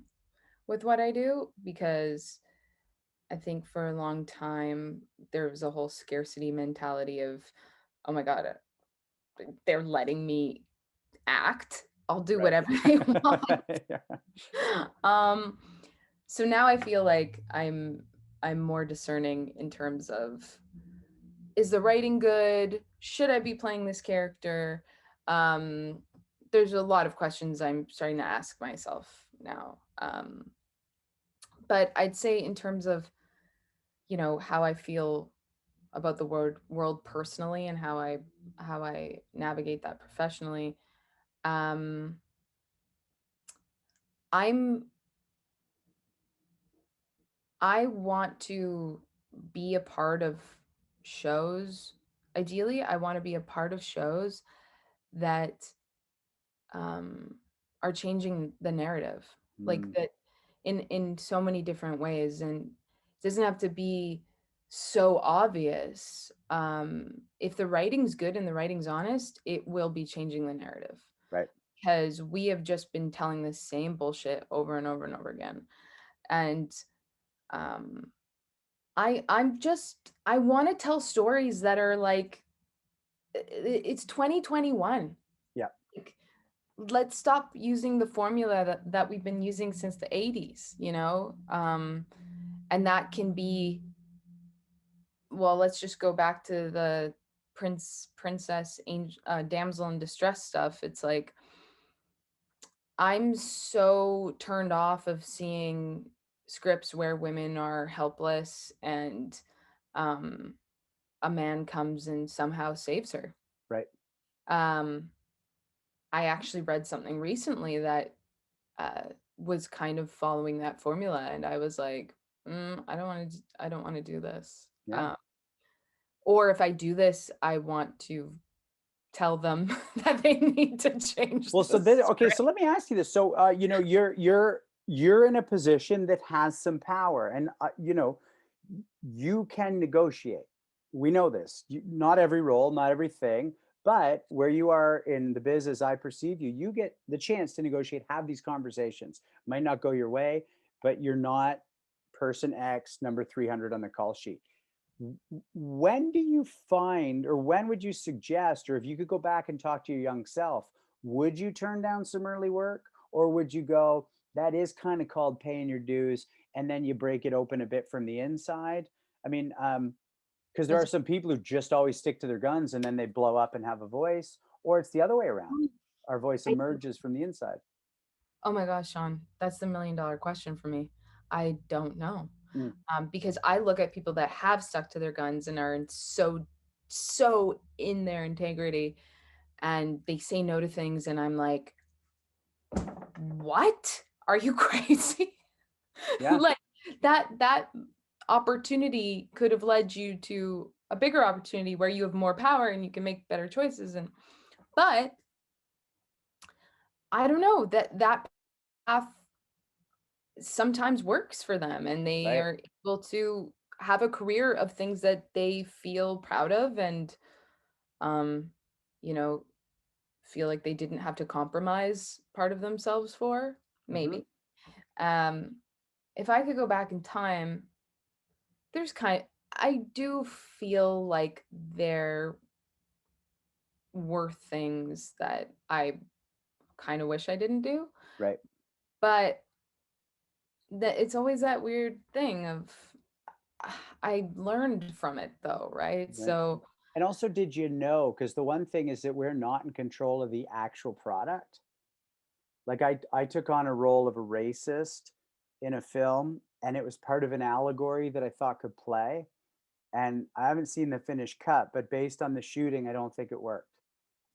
with what I do because I think for a long time there was a whole scarcity mentality of, oh my God, they're letting me act. I'll do Right. whatever they want. Yeah. um, so now I feel like I'm more discerning in terms of, is the writing good? Should I be playing this character? Um, there's a lot of questions I'm starting to ask myself now. But I'd say in terms of, how I feel about the world personally and how I navigate that professionally. Um, I'm I want to be a part of shows. Ideally, I want to be a part of shows that um, are changing the narrative, like Mm, that in so many different ways, and it doesn't have to be so obvious. If the writing's good and the writing's honest, it will be changing the narrative right. because we have just been telling the same bullshit over and over and over again, and um, I want to tell stories that are like it's 2021. Yeah. Like, let's stop using the formula that we've been using since the 80s, and that can be, well, let's just go back to the princess angel, damsel in distress stuff. It's like I'm so turned off of seeing scripts where women are helpless and um a man comes and somehow saves her. Right. um I actually read something recently that uh, was kind of following that formula, and I was like, I don't want to do this. Yeah. Or if I do this, I want to tell them that they need to change Well, the so then, okay, script. so let me ask you this. So, you're in a position that has some power, and you can negotiate. We know this. Not every role, not everything, but where you are in the biz, as I perceive you, you get the chance to negotiate, have these conversations. Might not go your way, but you're not person X, number 300 on the call sheet. When do you find, or when would you suggest, or if you could go back and talk to your young self, would you turn down some early work, or would you go, that is kind of called paying your dues, and then you break it open a bit from the inside? I mean, because there are That's some people who just always stick to their guns and then they blow up and have a voice, or it's the other way around. Our voice I, emerges from the inside. oh my gosh, Sean, that's the $1 million question for me. I don't know. Mm, Because I look at people that have stuck to their guns and are in so so in their integrity, and they say no to things, and I'm like, what? Are you crazy? Yeah. Like that opportunity could have led you to a bigger opportunity where you have more power and you can make better choices. And but I don't know, that path sometimes works for them, and they Right. are able to have a career of things that they feel proud of, and um you know, feel like they didn't have to compromise part of themselves for, Hmm. maybe. um if I could go back in time, there's kind I do feel like there were things that I kind of wish I didn't do, Right. but that it's always that weird thing of I learned from it though, right? Right. So And also, did you know? Because the one thing is that we're not in control of the actual product. Like I took on a role of a racist in a film, and it was part of an allegory that I thought could play. And I haven't seen the finished cut, but based on the shooting, I don't think it worked.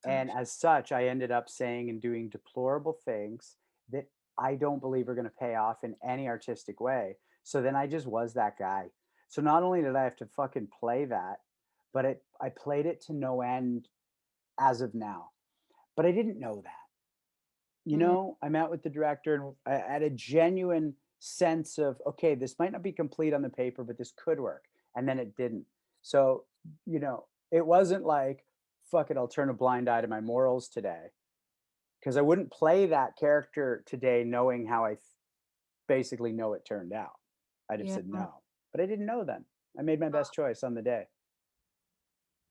oh, And as such, I ended up saying and doing deplorable things that I don't believe are going to pay off in any artistic way. So then I just was that guy. So not only did I have to fucking play that, but I played it to no end as of now. But I didn't know that. mm, I met with the director and I had a genuine sense of, okay, this might not be complete on the paper, but this could work. And then it didn't. So, it wasn't like, fuck it, I'll turn a blind eye to my morals today. Because I wouldn't play that character today knowing how basically know it turned out. I'd have yeah, said no. But I didn't know then. I made my best choice on the day.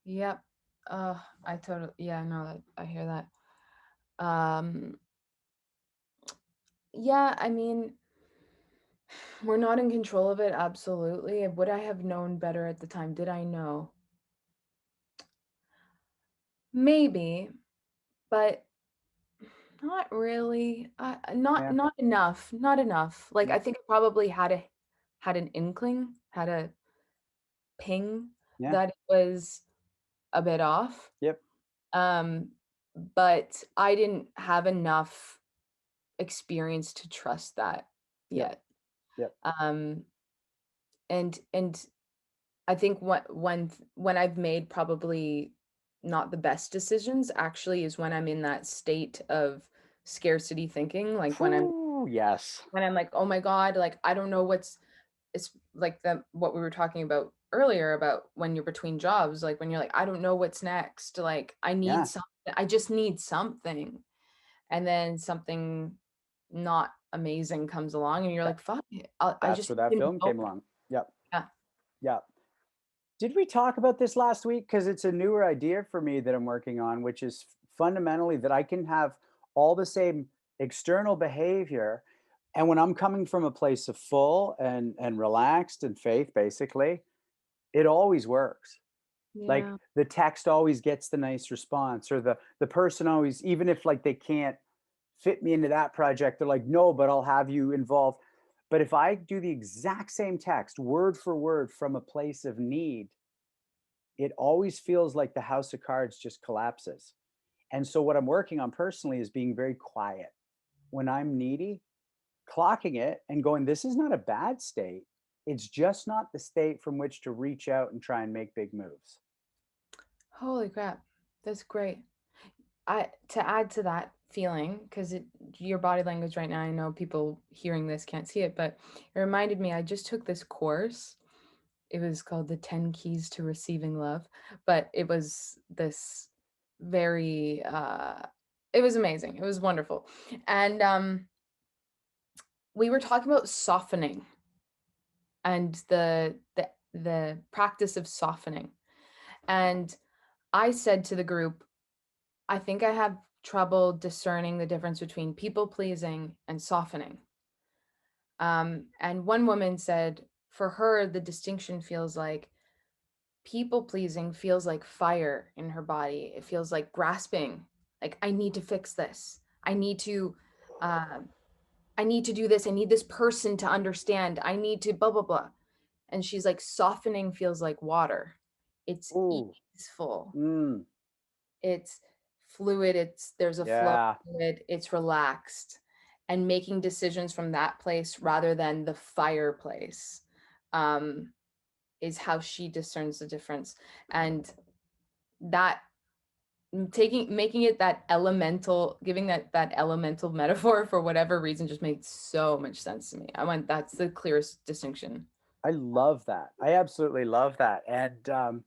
yep. I totally, yeah, no, I hear that. um yeah, I mean, we're not in control of it, absolutely. Would I have known better at the time? Did I know? Maybe, but not really. Not Yeah. not enough. Not enough. Like, I Yeah. think I probably had an inkling, had a ping Yeah. that it was a bit off. Yep. Um, but I didn't have enough experience to trust that Yep. yet. Yep. Um, and I think when I've made probably not the best decisions actually is when I'm in that state of scarcity thinking, like Whew, yes. when I'm like, "Oh my God, like I don't know it's like the what we were talking about earlier about when you're between jobs, like when you're like, I don't know what's next. Like I need Yeah. something. I just need something." And then something not amazing comes along and you're That, like, "Fuck it. I that's just where that need to film know." came along. Yep. Yeah. Yep. Did we talk about this last week? Because it's a newer idea for me that I'm working on, which is fundamentally that I can have all the same external behavior. And when I'm coming from a place of full and relaxed and faith, basically, it always works. Like Yeah. the text always gets the nice response, or the person always, even if like they can't fit me into that project, they're like, no, but I'll have you involved. But if I do the exact same text, word for word, from a place of need, it always feels like the house of cards just collapses. And so, what I'm working on personally is being very quiet when I'm needy, clocking it and going, this is not a bad state. It's just not the state from which to reach out and try and make big moves. Holy crap. That's great. I To add to that feeling, because it your body language right now, I know people hearing this can't see it, but it reminded me I just took this course. It was called the 10 Keys to Receiving Love, but it was this very it was amazing. It was wonderful. And we were talking about softening and the practice of softening. And I said to the group, I think I have trouble discerning the difference between people pleasing and softening. And one woman said for her, the distinction feels like people pleasing feels like fire in her body. It feels like grasping, like, I need to fix this. Uh, I need to do this. I need this person to understand. I need to blah, blah, blah. And she's like, softening feels like water. It's ease. Ooh, peaceful. Mm, It's fluid, there's a flow yeah. to it, it's relaxed, and making decisions from that place rather than the fireplace, um, is how she discerns the difference. And that taking making it that elemental, giving that elemental metaphor for whatever reason just made so much sense to me. I went, that's the clearest distinction. I love that. I absolutely love that. And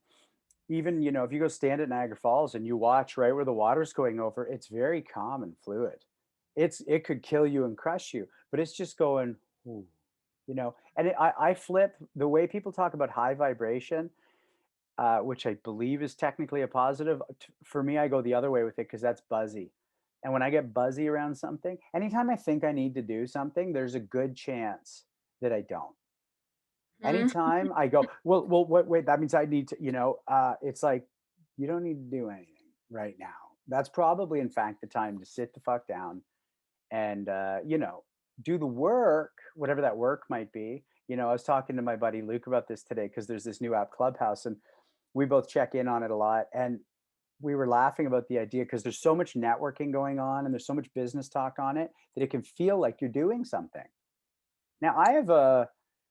even, if you go stand at Niagara Falls and you watch right where the water's going over, it's very calm and fluid. It could kill you and crush you, but it's just going, "Ooh," And I flip the way people talk about high vibration, which I believe is technically a positive. For me, I go the other way with it because that's buzzy. And when I get buzzy around something, anytime I think I need to do something, there's a good chance that I don't. Mm. Anytime I go, well, wait, that means I need to, it's like, you don't need to do anything right now. That's probably, in fact, the time to sit the fuck down and, do the work, whatever that work might be. I was talking to my buddy Luke about this today because there's this new app, Clubhouse, and we both check in on it a lot. And we were laughing about the idea because there's so much networking going on and there's so much business talk on it that it can feel like you're doing something. Now, I have a,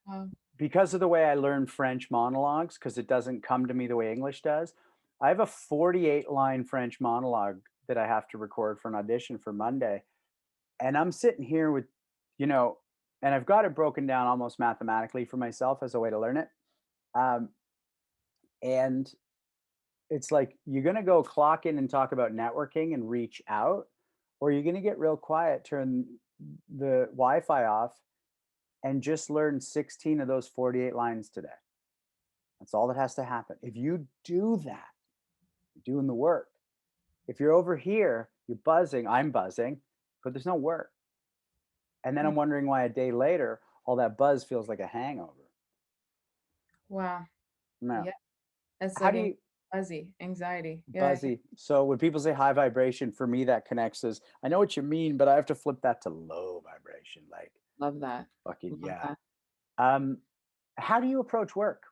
Wow. because of the way I learn French monologues, because it doesn't come to me the way English does, I have a 48-line French monologue that I have to record for an audition for Monday. And I'm sitting here with, you know, and I've got it broken down almost mathematically for myself as a way to learn it. Um, and it's like, you're going to go clock in and talk about networking and reach out, or you're going to get real quiet, turn the Wi Fi off, and just learn 16 of those 48 lines today. That's all that has to happen. If you do that, you're doing the work. If you're over here, you're buzzing, I'm buzzing, but there's no work. And then Mm. I'm wondering why a day later, all that buzz feels like a hangover. Wow. No. Yeah. It's How like do you fuzzy anxiety. Yeah, I can buzzy? So when people say high vibration, for me, that connects as I know what you mean, but I have to flip that to low vibration. Like, love that. fucking Love yeah. that. Um, how do you approach work?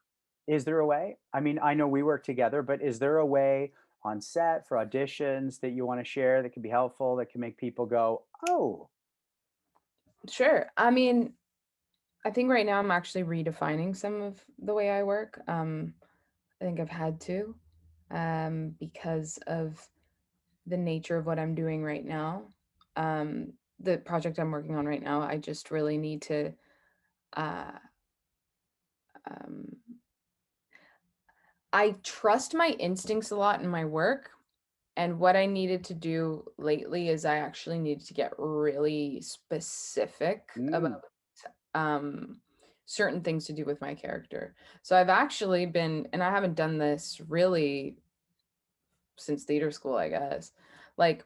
Is there a way? I mean, I know we work together, but is there a way on set for auditions that you want to share that can be helpful, that can make people go, oh, Sure. I mean, I think right now I'm actually redefining some of the way I work. I think I've had to, because of the nature of what I'm doing right now. The project I'm working on right now, I just really need to, uh, um, I trust my instincts a lot in my work. And what I needed to do lately is I actually needed to get really specific about, mm, um, certain things to do with my character. So I've actually been, and I haven't done this really since theater school, I guess, like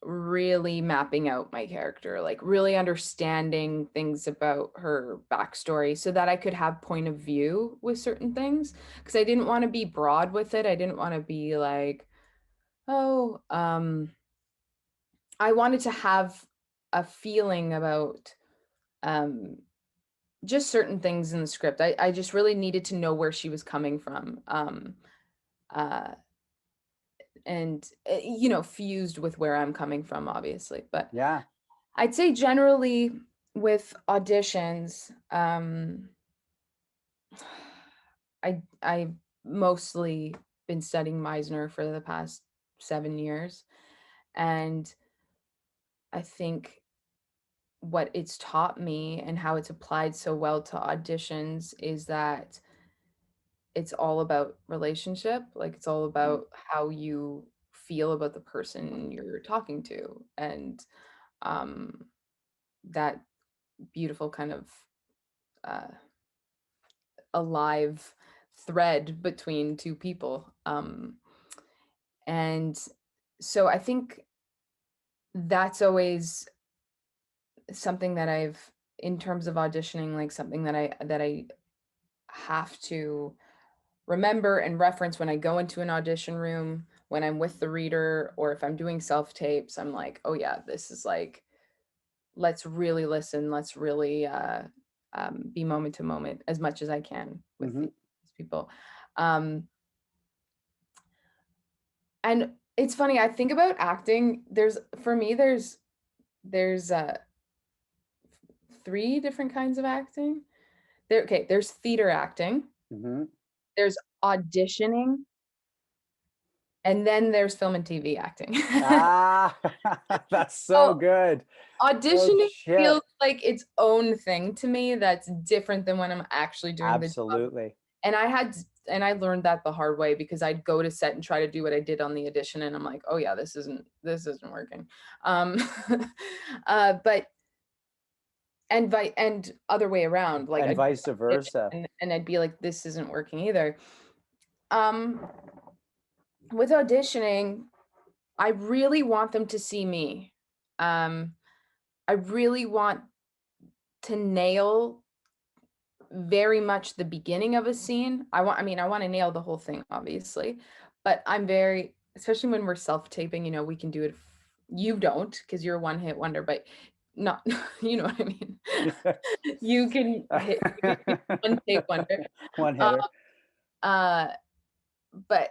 really mapping out my character, like really understanding things about her backstory so that I could have point of view with certain things. Because I didn't want to be broad with it. I didn't want to be like, oh, I wanted to have a feeling about, um, just certain things in the script. I just really needed to know where she was coming from. Uh, and fused with where I'm coming from, obviously. But yeah, I'd say generally with auditions, I've mostly been studying Meisner for the past 7 years, and I think what it's taught me and how it's applied so well to auditions is that it's all about relationship. Like it's all mhm, about how you feel about the person you're talking to, and um, that beautiful kind of uh, alive thread between two people. And so I think that's always something that I've, in terms of auditioning, like something that I have to remember and reference when I go into an audition room, when I'm with the reader, or if I'm doing self tapes. I'm like, oh yeah, this is like, let's really listen. Let's really be moment to moment as much as I can with mhm. these people. Um, And it's funny, I think about acting, for me, there's 3 different kinds of acting. There's theater acting, Hmm. there's auditioning, and then there's film and TV acting. Ah, that's so So, good. Oh auditioning shit. feels like its own thing to me that's different than when I'm actually doing the job. Absolutely. And I learned that the hard way because I'd go to set and try to do what I did on the audition, and I'm like, "Oh yeah, this isn't working." Um, but and other way around, like And I'd vice versa. and I'd be like, "This isn't working either." Um, with auditioning, I really want them to see me. Um, I really want to nail very much the beginning of a scene. I want to nail the whole thing, obviously, but I'm very, especially when we're self-taping, we can do it. You don't, because you're a one-hit wonder, but not, you know what I mean? You can be a one-take wonder. One Uh, hitter. uh, but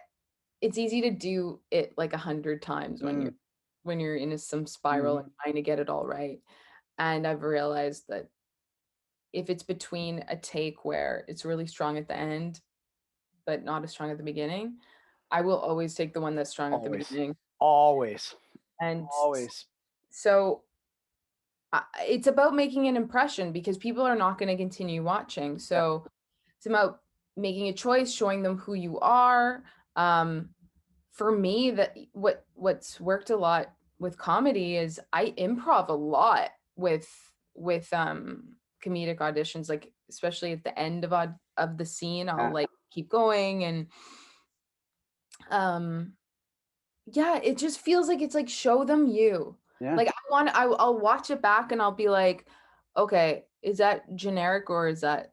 it's easy to do it like 100 times when Mm, you're in some spiral and mhm. trying to get it all right. And I've realized that if it's between a take where it's really strong at the end, but not as strong at the beginning, I will always take the one that's strong at the Always. beginning. Always. And Always. so it's about making an impression because people are not going to continue watching. Yeah. So it's about making a choice, showing them who you are. Um, for me, that what's worked a lot with comedy is I improv a lot with comedic auditions, like especially at the end of the scene, I'll Yeah. like keep going and um yeah, it just feels like it's like show them you. Yeah. Like I'll watch it back and I'll be like, okay, is that generic or is that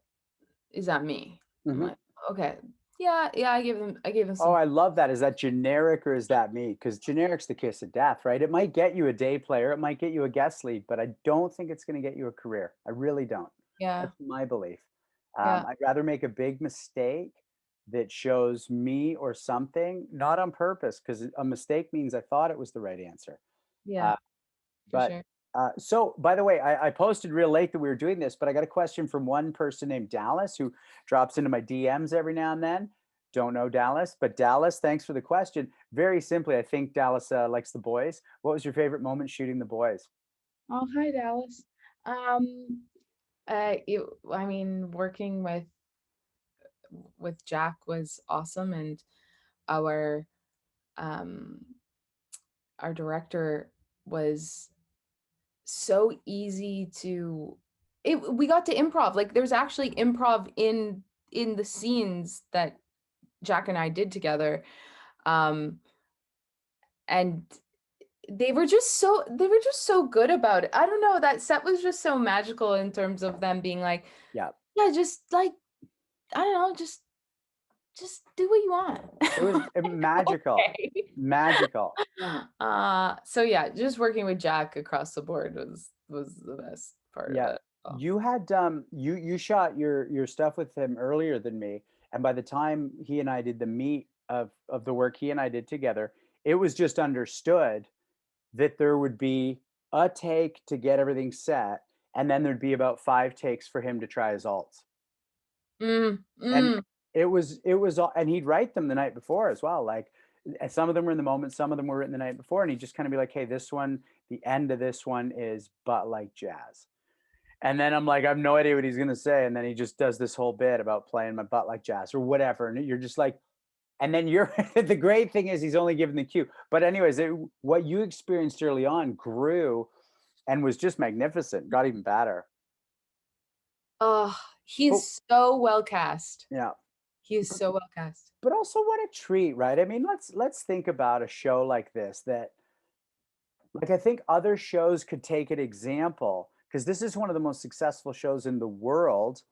me? I'm Mhm. like, okay, yeah, I gave them Oh, some. I love that. Is that generic or is that me? Because generic's the kiss of death, right? It might get you a day player, it might get you a guest lead, but I don't think it's going to get you a career. I really don't. Yeah, That's my belief. yeah, I'd rather make a big mistake that shows me or something, not on purpose, because a mistake means I thought it was the right answer. yeah, Uh, for but sure. so, by the way, I posted real late that we were doing this, but I got a question from one person named Dallas who drops into my DMs every now and then. Don't know Dallas, but Dallas, thanks for the question. Very simply, I think Dallas likes the boys. What was your favorite moment shooting the boys? Oh, hi, Dallas. I mean, working with Jack was awesome, and our um our director was so easy to we got to improv. Like there's actually improv in the scenes that Jack and I did together. Um and they were just so good about it. I don't know, that set was just so magical in terms of them being like, Yeah, yeah, just like, I don't know, just do what you want. it was magical, Okay. magical. So yeah, just working with Jack across the board was the best part of Yeah. it. Oh. You had you shot your stuff with him earlier than me, and by the time he and I did the meat of the work he and I did together, it was just understood that there would be a take to get everything set, and then there'd be about 5 takes for him to try his alts. Mm, And mm. it was all, and he'd write them the night before as well. Like some of them were in the moment, some of them were written the night before, and he'd just kind of be like, "Hey, this one, the end of this one is but like jazz." And then I'm like, I have no idea what he's gonna say. And then he just does this whole bit about playing my butt like jazz or whatever. And you're just like, and then you're the great thing is he's only given the cue. But anyways, what you experienced early on grew and was just magnificent, got even better. Oh, But he's so well cast. yeah. He is But, so well cast. but also what a treat, right? I mean, let's think about a show like this that like I think other shows could take an example because this is one of the most successful shows in the world.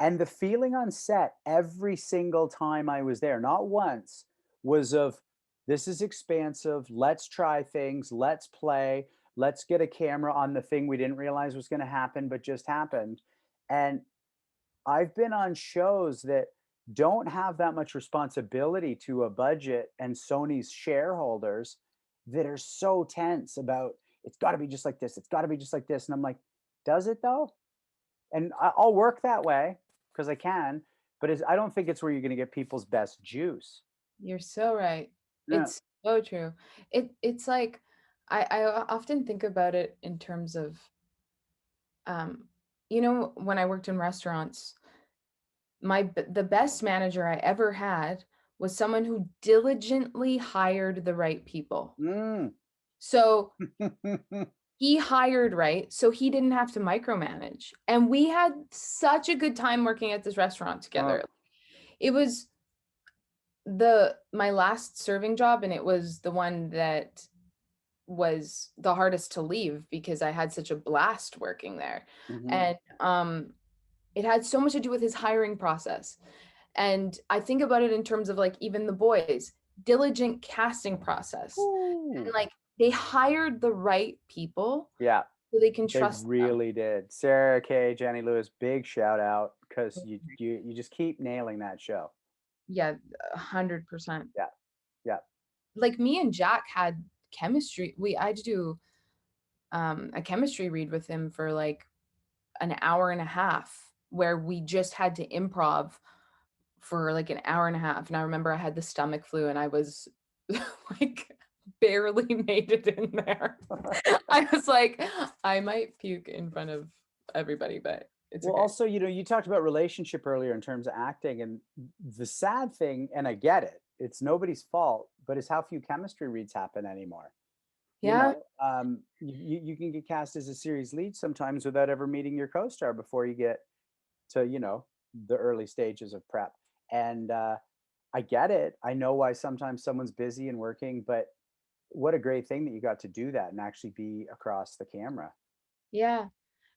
And the feeling on set every single time I was there, not once, was of this is expansive. Let's try things. Let's play. Let's get a camera on the thing we didn't realize was going to happen, but just happened. And I've been on shows that don't have that much responsibility to a budget and Sony's shareholders that are so tense about it's got to be just like this. It's got to be just like this. And I'm like, does it though? And I'll work that way because I can, but I don't think it's where you're going to get people's best juice. You're so right. Yeah. It's so true. It's like I often think about it in terms of um when I worked in restaurants, the best manager I ever had was someone who diligently hired the right people. Mm. So he hired right, so he didn't have to micromanage. And we had such a good time working at this restaurant Oh. together. It was my last serving job, and it was the one that was the hardest to leave because I had such a blast working there. Mhm. And it had so much to do with his hiring process. And I think about it in terms of like even the boys, diligent casting process. And Ooh. like they hired the right people Yeah, so they can they trust them. really did. Sarah Kay, Jenny Lewis, big shout out because you just keep nailing that show. Yeah, 100%. Yeah, yeah. Like me and Jack had chemistry. I had to do a chemistry read with him for like an hour and a half where we just had to improv for like an hour and a half. And I remember I had the stomach flu and I was like barely made it in there. I was like, I might puke in front of everybody, but it's Well, okay. also, you talked about relationship earlier in terms of acting, and the sad thing, and I get it, it's nobody's fault, but it's how few chemistry reads happen anymore. Yeah. You can get cast as a series lead sometimes without ever meeting your co-star before you get to, the early stages of prep. And I get it. I know why sometimes someone's busy and working, but what a great thing that you got to do that and actually be across the camera. Yeah.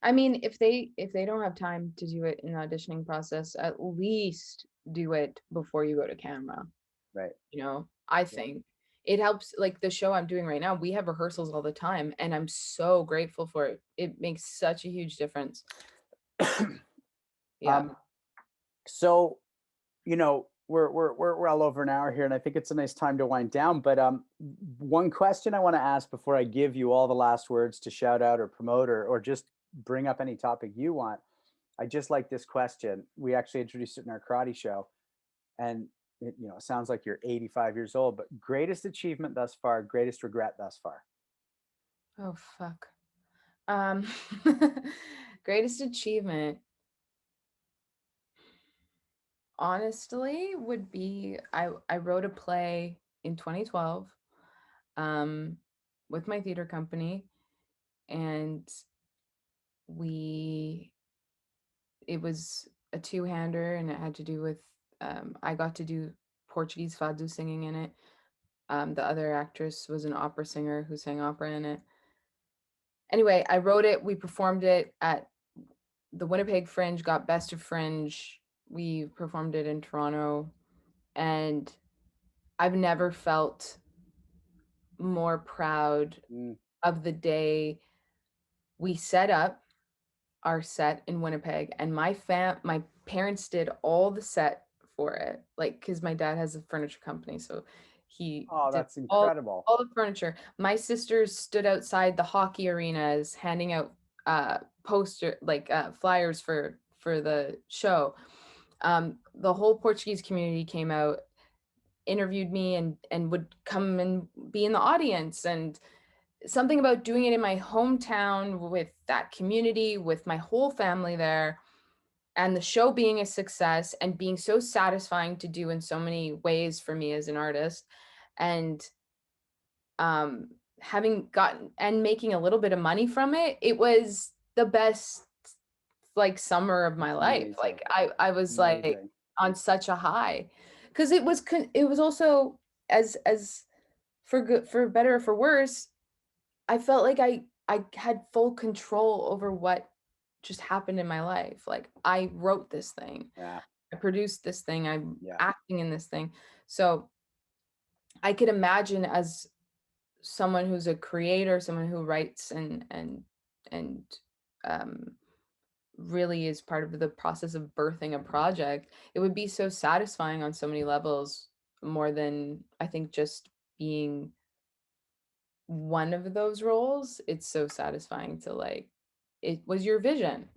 I mean, if they don't have time to do it in the auditioning process, at least do it before you go to camera. Right. I Yeah. think it helps. Like the show I'm doing right now, we have rehearsals all the time, and I'm so grateful for it. It makes such a huge difference. Yeah. um, so we're well over an hour here, and I think it's a nice time to wind down. But one question I want to ask before I give you all the last words to shout out or promote or just bring up any topic you want. I just like this question. We actually introduced it in our karate show, and it sounds like you're 85 years old. But greatest achievement thus far, greatest regret thus far. Oh fuck. Um, greatest achievement, honestly, would be I wrote a play in 2012, um, with my theater company, and we it was a two-hander, and it had to do with I got to do Portuguese fado singing in it. The other actress was an opera singer who sang opera in it. Anyway, I wrote it. We performed it at the Winnipeg Fringe, got Best of Fringe. We performed it in Toronto, and I've never felt more proud Mm. of the day we set up our set in Winnipeg, and my parents did all the set for it, like because my dad has a furniture company, so he Oh, did that's incredible. all the furniture. My sisters stood outside the hockey arenas handing out flyers for the show. The whole Portuguese community came out, interviewed me, and would come and be in the audience. And something about doing it in my hometown with that community, with my whole family there, and the show being a success and being so satisfying to do in so many ways for me as an artist, and um having gotten and making a little bit of money from it, it was the best like summer of my life. Amazing. Like I was like Amazing. on such a high, because it was also, as for good, for better or for worse, I felt like I had full control over what just happened in my life. Like I wrote this thing, Yeah. I produced this thing, I'm Yeah. acting in this thing. So I could imagine, as someone who's a creator, someone who writes and um really is part of the process of birthing a project. It would be so satisfying on so many levels, more than I think just being one of those roles. It's so satisfying to like, it was your vision.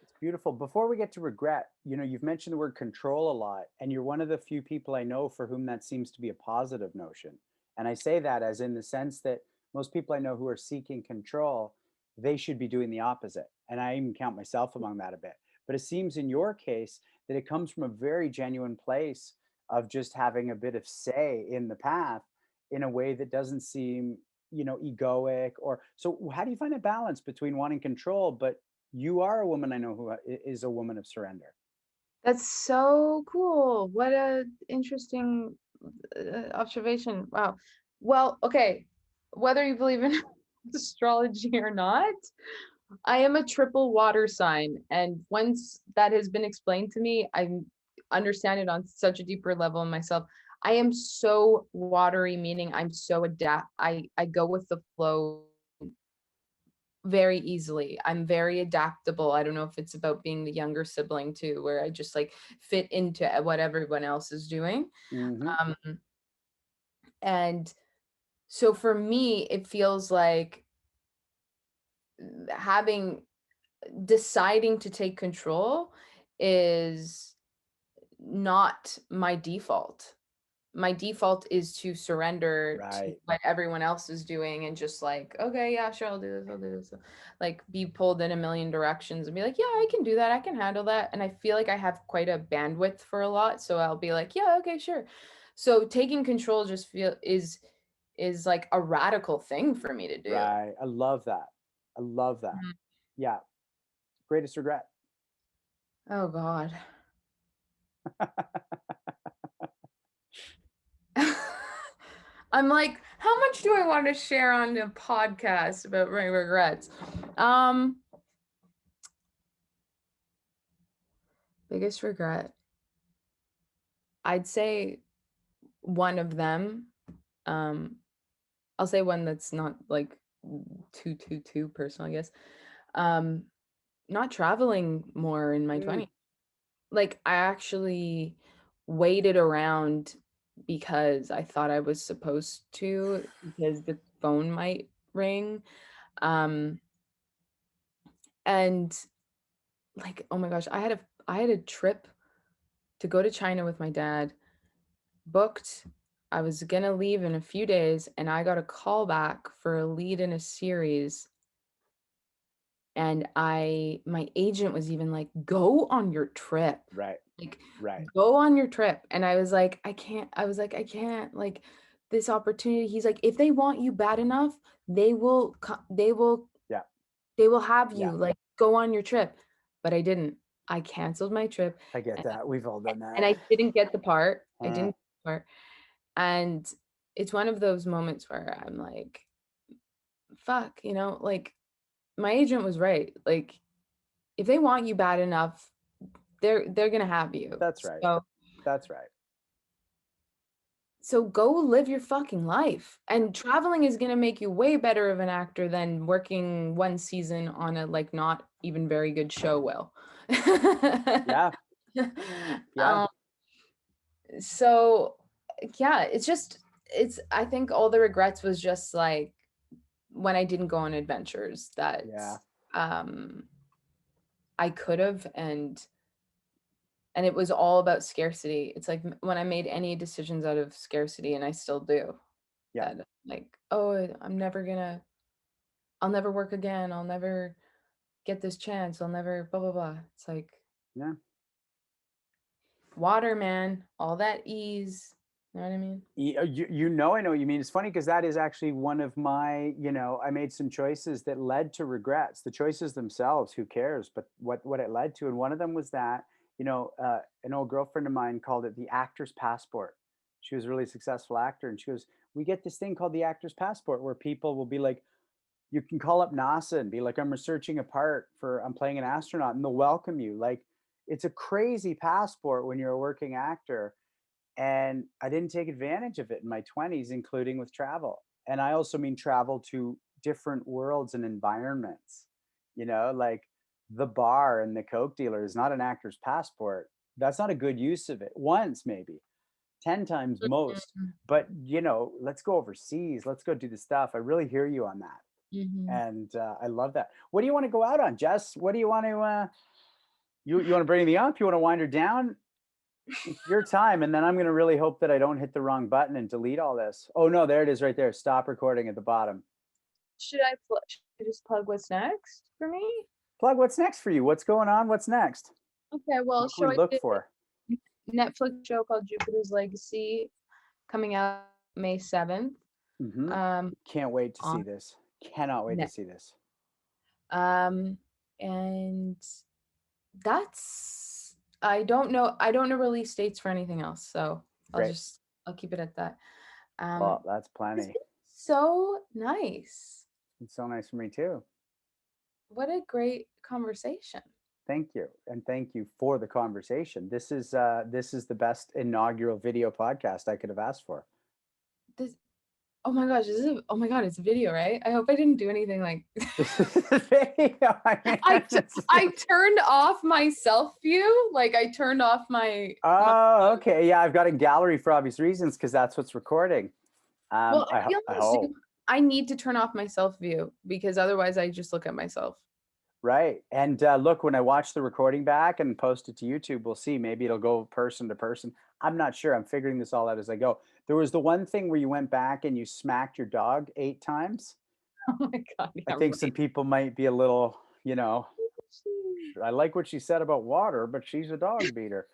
It's beautiful. Before we get to regret, you've mentioned the word control a lot, and you're one of the few people I know for whom that seems to be a positive notion. And I say that as in the sense that most people I know who are seeking control, they should be doing the opposite. And I even count myself among that a bit. But it seems in your case that it comes from a very genuine place of just having a bit of say in the path in a way that doesn't seem, egoic. Or so how do you find a balance between wanting control but you are a woman I know who is a woman of surrender? That's so cool. What a interesting observation. Wow. Well, okay. Whether you believe in astrology or not, I am a triple water sign. And once that has been explained to me, I understand it on such a deeper level in myself. I am so watery, meaning I'm so I go with the flow very easily. I'm very adaptable. I don't know if it's about being the younger sibling too, where I just like fit into what everyone else is doing. Hmm. Um, and so for me, it feels like having deciding to take control is not my default. My default is to surrender to Right. what everyone else is doing and just like, okay, yeah, sure, I'll do this. Like be pulled in a million directions and be like, yeah, I can do that. I can handle that. And I feel like I have quite a bandwidth for a lot. So I'll be like, yeah, okay, sure. So taking control just is like a radical thing for me to do. Right. I love that. I love that. Mhm. Yeah. Greatest regret. Oh God. I'm like, how much do I want to share on a podcast about my regrets? Um, Biggest regret. I'd say one of them. Um, I'll say one that's not like too personal, I guess. Um, Not traveling more in my Mm, 20s. Like I actually waited around because I thought I was supposed to because the phone might ring. Um, and like, oh my gosh, I had a trip to go to China with my dad booked. I was gonna leave in a few days, and I got a call back for a lead in a series. And my agent was even like, "Go on your trip, right. like, Right. go on your trip." And I was like, "I can't." I was like, "I can't." Like this opportunity. He's like, "If they want you bad enough, they will. Yeah. They will have Yeah. you. Like, go on your trip." But I didn't. I canceled my trip, I get and, that. We've all done and that. I didn't get the part. I Uh, didn't get the part. And it's one of those moments where I'm like, fuck, like my agent was right. Like if they want you bad enough, they're gonna have you. that's right. That's right. So go live your fucking life. And traveling is gonna make you way better of an actor than working one season on a like not even very good show will. Yeah. Yeah. um so yeah, it's I think all the regrets was just like when I didn't go on adventures that Yeah. um I could have, and it was all about scarcity. It's like when I made any decisions out of scarcity, and I still do, Yeah. that like, oh, I'll never work again. I'll never get this chance. I'll never blah blah blah. It's like Yeah. water, man, all that ease. You know what I mean? I know what you mean. It's funny because that is actually one of my, I made some choices that led to regrets. The choices themselves, who cares? But what it led to, and one of them was that, an old girlfriend of mine called it the actor's passport. She was a really successful actor, and she goes, "We get this thing called the actor's passport, where people will be like, you can call up NASA and be like, I'm researching a part for, I'm playing an astronaut, and they'll welcome you. Like, it's a crazy passport when you're a working actor." And I didn't take advantage of it in my 20s, including with travel. And I also mean travel to different worlds and environments, like the bar and the Coke dealer is not an actor's passport. That's not a good use of it. Once, maybe 10 times most. Mhm. But, let's go overseas. Let's go do the stuff. I really hear you on that. Mhm. And I love that. What do you want to go out on, Jess? What do you want to, you want to bring me up? You want to wind her down? It's your time. And then I'm going to really hope that I don't hit the wrong button and delete all this. Oh, no, there it is right there. Stop recording at the bottom. Should I just plug what's next for me? Plug what's next for you. What's going on? What's next? Okay, well, What can we look for? Netflix show called Jupiter's Legacy coming out May 7th. Hmm. Um, Can't wait to see on this. Cannot wait to net. see this. And I don't know release dates for anything else, so Great. I'll keep it at that. Well, that's It's plenty. been so nice. It's so nice for me too. What a great conversation. Thank you, and thank you for the conversation. This is the best inaugural video podcast I could have asked for. This Oh my gosh, oh my god, it's a video, right? I hope I didn't do anything like This is the video. I mean, I turned off my self view. Like I turned off my Oh, okay. Yeah, I've got a gallery for obvious reasons because that's what's recording. well, I, I feel I on hope. Zoom, I need to turn off my self view because otherwise I just look at myself. Right. And look, when I watch the recording back and post it to YouTube, we'll see. Maybe it'll go person to person. I'm not sure. I'm figuring this all out as I go. There was the one thing where you went back and you smacked your dog 8 times. Oh my god, I yeah, think some right. people might be a little, I like what she said about water, but she's a dog beater.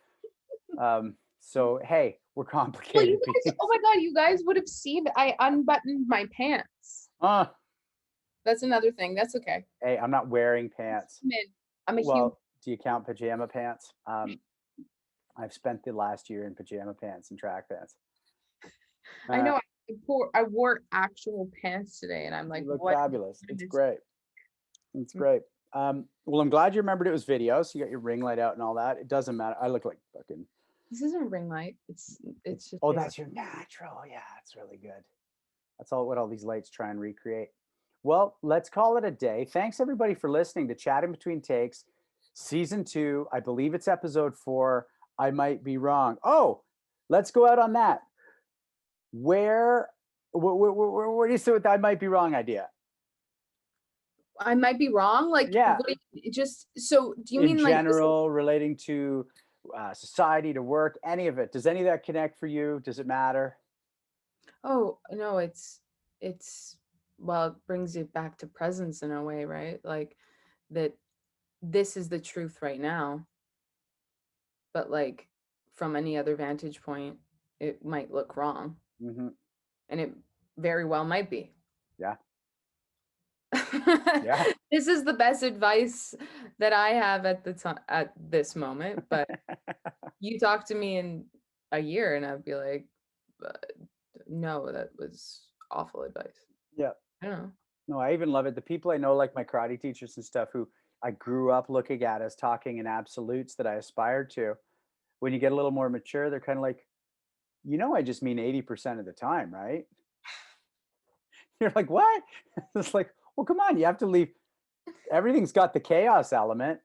So, hey, we're Well, you complicated guys, oh beings. my god, you guys would have seen I unbuttoned my pants. Uh, That's another thing. That's okay. hey, I'm not wearing pants. I'm a human. Well, do you count pajama pants? I've spent the last year in pajama pants and track pants. I Uh, know I wore actual pants today, and I'm like, you look what fabulous. It's is great. It's great. Well, I'm glad you remembered it was video. So you got your ring light out and all that. It doesn't matter. I look like fucking. this isn't a ring light. It's just Oh, daylight. that's your natural. Yeah, it's really good. That's all what all these lights try and recreate. Well, let's call it a day. Thanks everybody for listening to Chatting Between Takes, season 2. I believe it's episode 4. I might be wrong. Oh, let's go out on that. Where do you sit with that I might be wrong idea? I might be wrong. Like, Yeah, just so do you in mean like this? general, relating to society, to work, any of it. Does any of that connect for you? Does it matter? Oh no, it's well, it brings you back to presence in a way, right? Like that this is the truth right now, but like from any other vantage point, it might look wrong, Hmm. and it very well might be. Yeah, yeah. This is the best advice that I have at the time at this moment, but you talk to me in a year and I'd be like, "Uh, no, that was awful advice." Yeah. I don't know. No, I even love it. The people I know, like my karate teachers and stuff, who I grew up looking at as talking in absolutes that I aspired to, when you get a little more mature, they're kind of like, I just mean 80% of the time, right? You're like, what? It's like, well, come on, you have to leave. Everything's got the chaos element.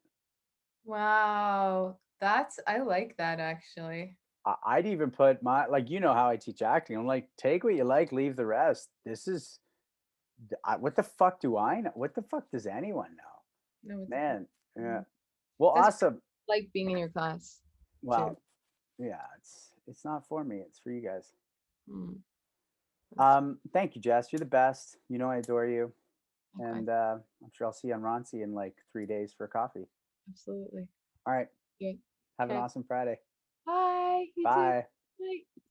Wow, I like that actually. I'd even put like, how I teach acting. I'm like, take what you like, leave the rest. This is, what the fuck do I know? What the fuck does anyone know? No, it's okay. Man, yeah. Well, That's awesome. like being in your class too. Well, yeah, it's not for me. It's for you guys. Mm, that's Thank you, Jess. You're the best. I adore you. okay. And I'm sure I'll see you on Roncy in like 3 days for coffee. Absolutely. All right. Good. Have an Okay. awesome Friday. Bye. You too. Bye. Bye.